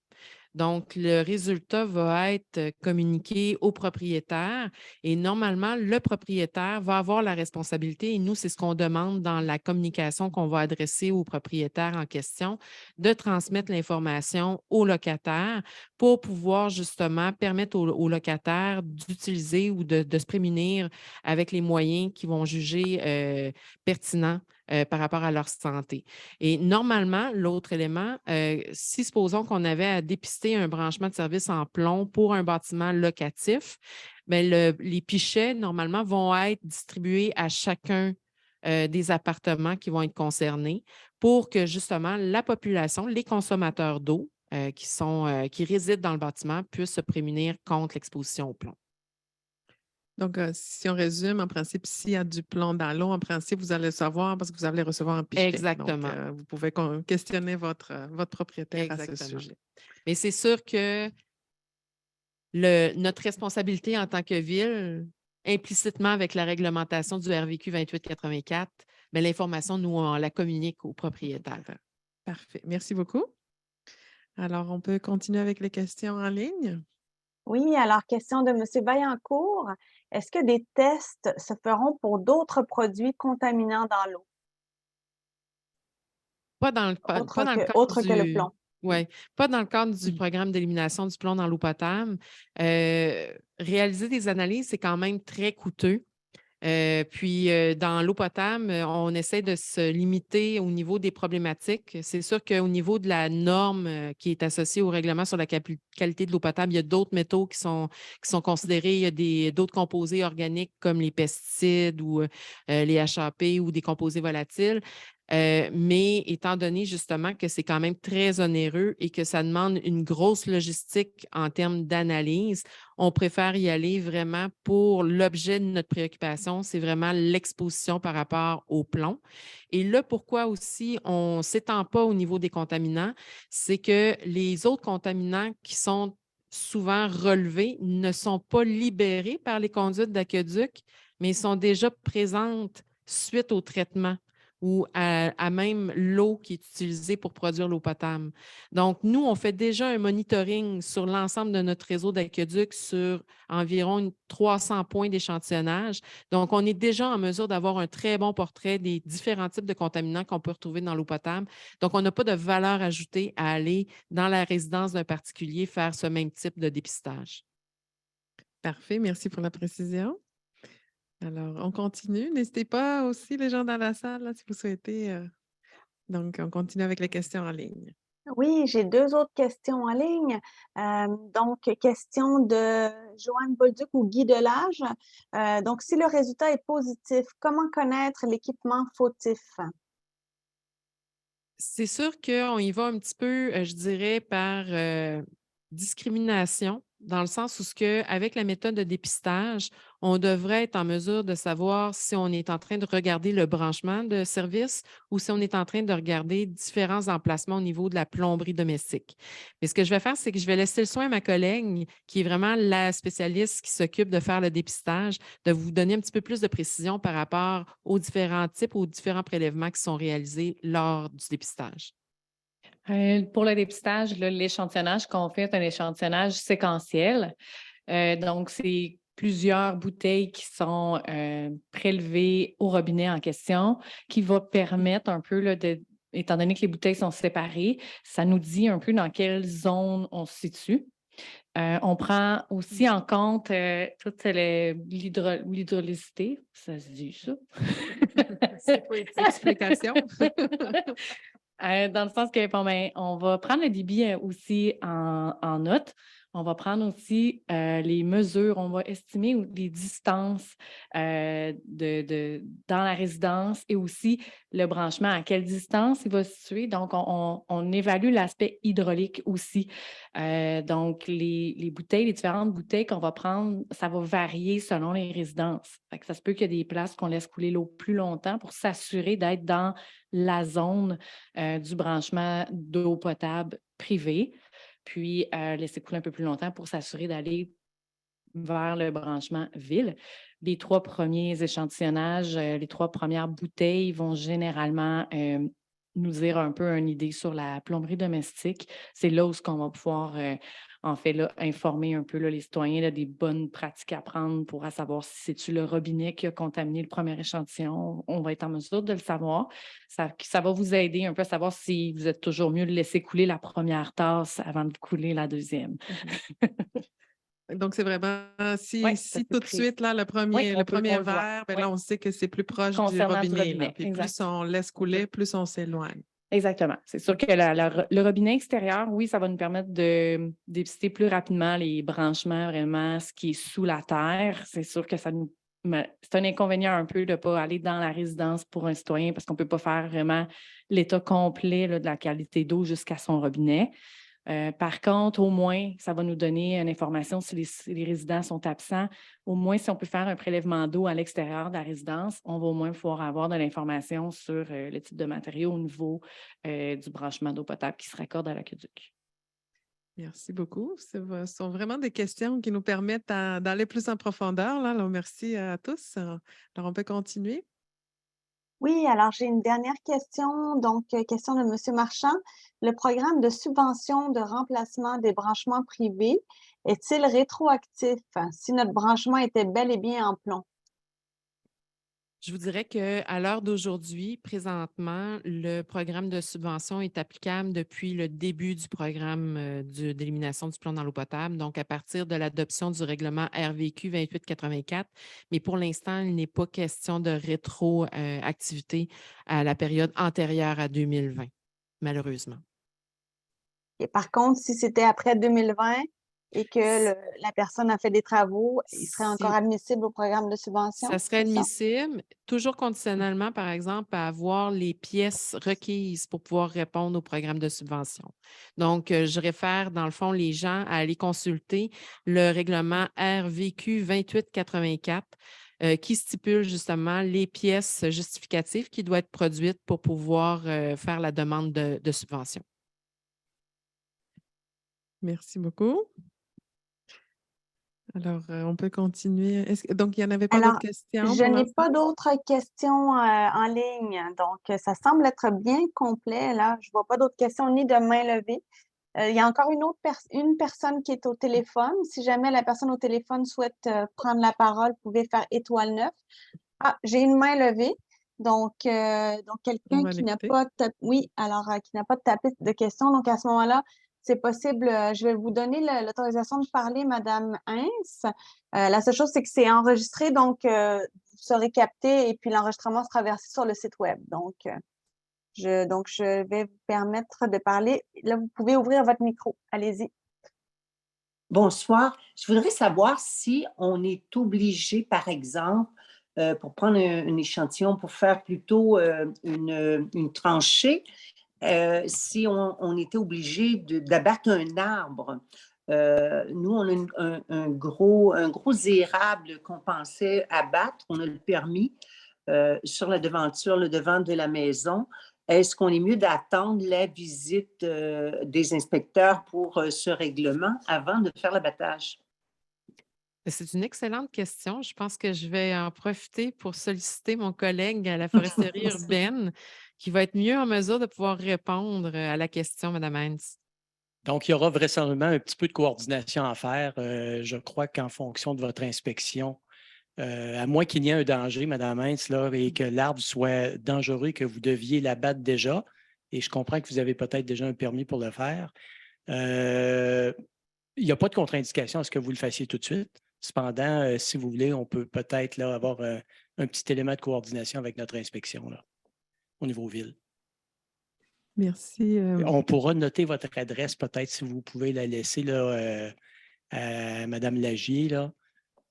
Donc, le résultat va être communiqué au propriétaire et normalement, le propriétaire va avoir la responsabilité, et nous, c'est ce qu'on demande dans la communication qu'on va adresser au propriétaire en question, de transmettre l'information au locataire pour pouvoir justement permettre au locataire d'utiliser ou de se prémunir avec les moyens qu'ils vont juger pertinents par rapport à leur santé. Et normalement, l'autre élément, si supposons qu'on avait à dépister un branchement de service en plomb pour un bâtiment locatif, bien, les pichets, normalement, vont être distribués à chacun des appartements qui vont être concernés pour que justement la population, les consommateurs d'eau qui résident dans le bâtiment puissent se prémunir contre l'exposition au plomb. Donc, si on résume, en principe, s'il y a du plomb dans l'eau, en principe, vous allez le savoir parce que vous allez le recevoir en pichet. Exactement. Donc, vous pouvez questionner votre propriétaire à ce Exactement. sujet. Mais c'est sûr que notre responsabilité en tant que ville, implicitement avec la réglementation du RVQ 2884, bien, l'information, nous, on la communique aux propriétaires. Parfait. Merci beaucoup. Alors, on peut continuer avec les questions en ligne? Oui, alors question de M. Vaillancourt. Est-ce que des tests se feront pour d'autres produits contaminants dans l'eau, Pas dans le cadre autre que le plomb? pas dans le cadre du programme d'élimination du plomb dans l'eau potable. Réaliser des analyses, c'est quand même très coûteux. Puis, dans l'eau potable, on essaie de se limiter au niveau des problématiques. C'est sûr qu'au niveau de la norme qui est associée au règlement sur la qualité de l'eau potable, il y a d'autres métaux qui sont considérés. Il y a d'autres composés organiques comme les pesticides ou les HAP ou des composés volatiles. Mais étant donné justement que c'est quand même très onéreux et que ça demande une grosse logistique en termes d'analyse, on préfère y aller vraiment pour l'objet de notre préoccupation, c'est vraiment l'exposition par rapport au plomb. Et là, pourquoi aussi on ne s'étend pas au niveau des contaminants, c'est que les autres contaminants qui sont souvent relevés ne sont pas libérés par les conduites d'aqueduc, mais ils sont déjà présentes suite au traitement ou à même l'eau qui est utilisée pour produire l'eau potable. Donc, nous, on fait déjà un monitoring sur l'ensemble de notre réseau d'aqueducs sur environ 300 points d'échantillonnage. Donc, on est déjà en mesure d'avoir un très bon portrait des différents types de contaminants qu'on peut retrouver dans l'eau potable. Donc, on n'a pas de valeur ajoutée à aller dans la résidence d'un particulier faire ce même type de dépistage. Parfait, merci pour la précision. Alors, on continue. N'hésitez pas aussi, les gens dans la salle, là, si vous souhaitez. Donc, on continue avec les questions en ligne. Oui, j'ai 2 autres questions en ligne. Donc, question de Joanne Bolduc ou Guy Delage. Donc, si le résultat est positif, comment connaître l'équipement fautif? C'est sûr qu'on y va un petit peu, je dirais, par discrimination, dans le sens où avec la méthode de dépistage, on devrait être en mesure de savoir si on est en train de regarder le branchement de service ou si on est en train de regarder différents emplacements au niveau de la plomberie domestique. Mais ce que je vais faire, c'est que je vais laisser le soin à ma collègue, qui est vraiment la spécialiste qui s'occupe de faire le dépistage, de vous donner un petit peu plus de précision par rapport aux différents types, aux différents prélèvements qui sont réalisés lors du dépistage. Pour le dépistage, là, l'échantillonnage qu'on fait est un échantillonnage séquentiel. Donc, c'est plusieurs bouteilles qui sont prélevées au robinet en question, qui va permettre un peu, là, étant donné que les bouteilles sont séparées, ça nous dit un peu dans quelle zone on se situe. On prend aussi en compte toute l'hydrolycité, ça se dit ça? C'est quoi l'explication? Dans le sens que, bon, ben, on va prendre le débit aussi en note. On va prendre aussi les mesures, on va estimer les distances dans la résidence et aussi le branchement, à quelle distance il va se situer. Donc, on évalue l'aspect hydraulique aussi. Donc, les bouteilles, les différentes bouteilles qu'on va prendre, ça va varier selon les résidences. Fait que ça se peut qu'il y ait des places qu'on laisse couler l'eau plus longtemps pour s'assurer d'être dans la zone du branchement d'eau potable privée, puis laisser couler un peu plus longtemps pour s'assurer d'aller vers le branchement ville. Les 3 premiers échantillonnages, les 3 premières bouteilles vont généralement nous dire un peu une idée sur la plomberie domestique. C'est là où on va pouvoir, en fait, là, informer un peu là, les citoyens là, des bonnes pratiques à prendre pour savoir si c'est-tu le robinet qui a contaminé le premier échantillon. On va être en mesure de le savoir. Ça va vous aider un peu à savoir si vous êtes toujours mieux de laisser couler la première tasse avant de couler la deuxième. Donc, c'est vraiment, si Ouais, c'est tout de suite, là, le premier on le voit. verre, ben là, on sait que c'est plus proche du Concernant du robinet. Là. robinet, Puis exact. plus on laisse couler, plus on s'éloigne. Exactement. C'est sûr que le robinet extérieur, oui, ça va nous permettre de dépister plus rapidement les branchements, vraiment, ce qui est sous la terre. C'est sûr que c'est un inconvénient un peu de ne pas aller dans la résidence pour un citoyen parce qu'on ne peut pas faire vraiment l'état complet là, de la qualité d'eau jusqu'à son robinet. Par contre, au moins, ça va nous donner une information si les résidents sont absents. Au moins, si on peut faire un prélèvement d'eau à l'extérieur de la résidence, on va au moins pouvoir avoir de l'information sur le type de matériau au niveau du branchement d'eau potable qui se raccorde à l'aqueduc. Merci beaucoup. Ce sont vraiment des questions qui nous permettent d'aller plus en profondeur. Là. Alors, merci à tous. Alors, on peut continuer. Oui, alors j'ai une dernière question. Donc, question de Monsieur Marchand. Le programme de subvention de remplacement des branchements privés est-il rétroactif si notre branchement était bel et bien en plomb? Je vous dirais qu'à l'heure d'aujourd'hui, présentement, le programme de subvention est applicable depuis le début du programme d'élimination du plomb dans l'eau potable, donc à partir de l'adoption du règlement RVQ 2884. Mais pour l'instant, il n'est pas question de rétroactivité à la période antérieure à 2020, malheureusement. Et par contre, si c'était après 2020 et que la personne a fait des travaux, il serait encore admissible au programme de subvention? Ça serait admissible, toujours conditionnellement, par exemple, à avoir les pièces requises pour pouvoir répondre au programme de subvention. Donc, je réfère, dans le fond, les gens à aller consulter le règlement RVQ 2884 qui stipule justement les pièces justificatives qui doivent être produites pour pouvoir faire la demande de subvention. Merci beaucoup. Alors, on peut continuer. Donc, il n'y en avait pas Alors, d'autres questions je pour n'ai l'instant? pas d'autres questions en ligne, donc ça semble être bien complet là. Je vois pas d'autres questions ni de main levée. Il y a encore une personne qui est au téléphone. Si jamais la personne au téléphone souhaite prendre la parole, vous pouvez faire étoile 9. Ah, j'ai une main levée. Donc On quelqu'un va qui n'a l'écouter. pas oui, alors qui n'a pas tapé de questions. Donc à ce moment-là, c'est possible. Je vais vous donner l'autorisation de parler, Madame Hens. La seule chose, c'est que c'est enregistré, donc vous serez capté et puis l'enregistrement sera versé sur le site web. Donc je vais vous permettre de parler. Là, vous pouvez ouvrir votre micro. Allez-y. Bonsoir. Je voudrais savoir si on est obligé, par exemple, pour prendre un échantillon, pour faire plutôt une tranchée, si on était obligé d'abattre un arbre. Nous, on a un gros érable qu'on pensait abattre, on a le permis sur la devanture, le devant de la maison. Est-ce qu'on est mieux d'attendre la visite des inspecteurs pour ce règlement avant de faire l'abattage? C'est une excellente question. Je pense que je vais en profiter pour solliciter mon collègue à la foresterie urbaine qui va être mieux en mesure de pouvoir répondre à la question, Mme Hens. Donc, il y aura vraisemblablement un petit peu de coordination à faire. Je crois qu'en fonction de votre inspection, à moins qu'il y ait un danger, Mme Hens, là, et que l'arbre soit dangereux, que vous deviez l'abattre déjà, et je comprends que vous avez peut-être déjà un permis pour le faire, il n'y a pas de contre-indication à ce que vous le fassiez tout de suite. Cependant, si vous voulez, on peut peut-être là, avoir un petit élément de coordination avec notre inspection là, au niveau ville. Merci. On pourra noter votre adresse, peut-être, si vous pouvez la laisser là, à Mme Lagier. Là.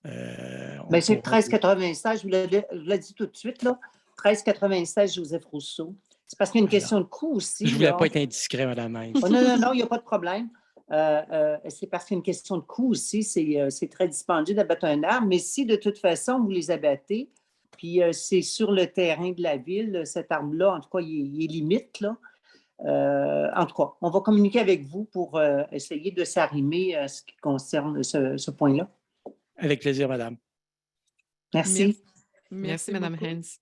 Bien, c'est 1396, je vous l'ai dit tout de suite, là. 1396 Joseph Rousseau. C'est parce qu'il y a une question de coût aussi. Je ne voulais là. pas être indiscret, Mme Hens. Oh, non, il n'y a pas de problème. C'est parce qu'il y a une question de coût aussi. C'est très dispendieux d'abattre un arbre, mais si de toute façon vous les abattez, puis c'est sur le terrain de la ville, cet arbre-là, en tout cas, il est limite, là. En tout cas, on va communiquer avec vous pour essayer de s'arrimer à ce qui concerne ce point-là. Avec plaisir, madame. Merci. Merci, Mme beaucoup. Hens.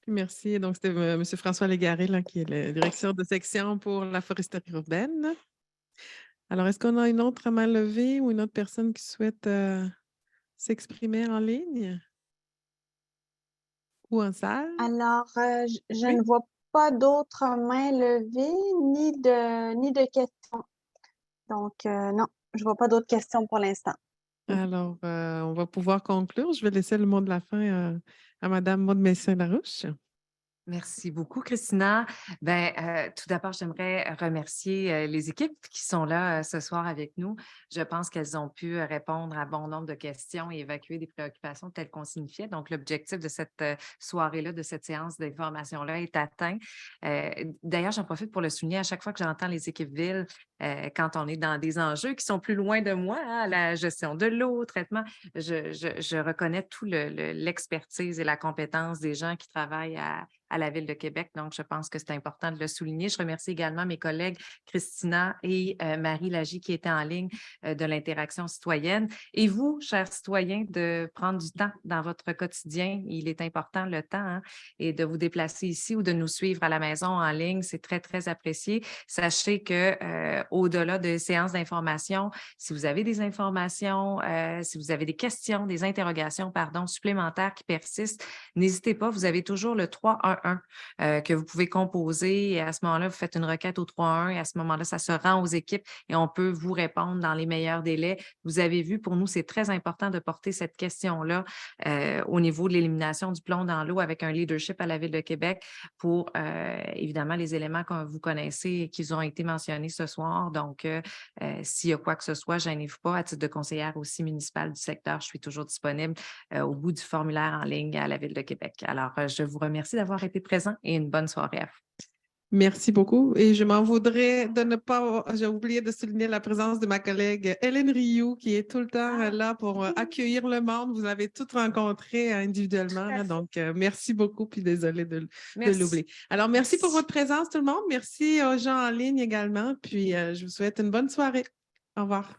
Merci. Donc, c'était M. François Légaré, là, qui est le directeur de section pour la foresterie urbaine. Alors, est-ce qu'on a une autre main levée ou une autre personne qui souhaite s'exprimer en ligne ou en salle? Alors, je Oui. ne vois pas d'autres mains levées ni de questions. Donc, non, je ne vois pas d'autres questions pour l'instant. Alors, on va pouvoir conclure. Je vais laisser le mot de la fin à Mme Maude Messin-Larouche. Merci beaucoup, Christina. Tout d'abord, j'aimerais remercier les équipes qui sont là ce soir avec nous. Je pense qu'elles ont pu répondre à bon nombre de questions et évacuer des préoccupations telles qu'on signifiait. Donc, l'objectif de cette soirée-là, de cette séance d'information-là est atteint. D'ailleurs, j'en profite pour le souligner à chaque fois que j'entends les équipes villes, quand on est dans des enjeux qui sont plus loin de moi, hein, la gestion de l'eau, traitement, je reconnais tout l'expertise et la compétence des gens qui travaillent à la Ville de Québec. Donc, je pense que c'est important de le souligner. Je remercie également mes collègues Christina et Marie Lagy qui étaient en ligne de l'interaction citoyenne. Et vous, chers citoyens, de prendre du temps dans votre quotidien. Il est important le temps hein, et de vous déplacer ici ou de nous suivre à la maison en ligne. C'est très, très apprécié. Sachez que au-delà des séances d'information, si vous avez des informations, si vous avez des questions, des interrogations, supplémentaires qui persistent, n'hésitez pas. Vous avez toujours le 311 que vous pouvez composer et à ce moment-là, vous faites une requête au 311 et à ce moment-là, ça se rend aux équipes et on peut vous répondre dans les meilleurs délais. Vous avez vu, pour nous, c'est très important de porter cette question-là au niveau de l'élimination du plomb dans l'eau avec un leadership à la Ville de Québec pour évidemment les éléments que vous connaissez et qui ont été mentionnés ce soir. Donc, s'il y a quoi que ce soit, gênez-vous pas. À titre de conseillère aussi municipale du secteur, je suis toujours disponible au bout du formulaire en ligne à la Ville de Québec. Alors, je vous remercie d'avoir été présent et une bonne soirée à vous. Merci beaucoup. Et je m'en voudrais de ne pas, j'ai oublié de souligner la présence de ma collègue Hélène Rioux, qui est tout le temps là pour accueillir le monde. Vous l'avez toutes rencontrées individuellement. Là, donc, merci beaucoup, puis désolée de l'oublier. Alors, merci pour votre présence, tout le monde. Merci aux gens en ligne également. Puis, je vous souhaite une bonne soirée. Au revoir.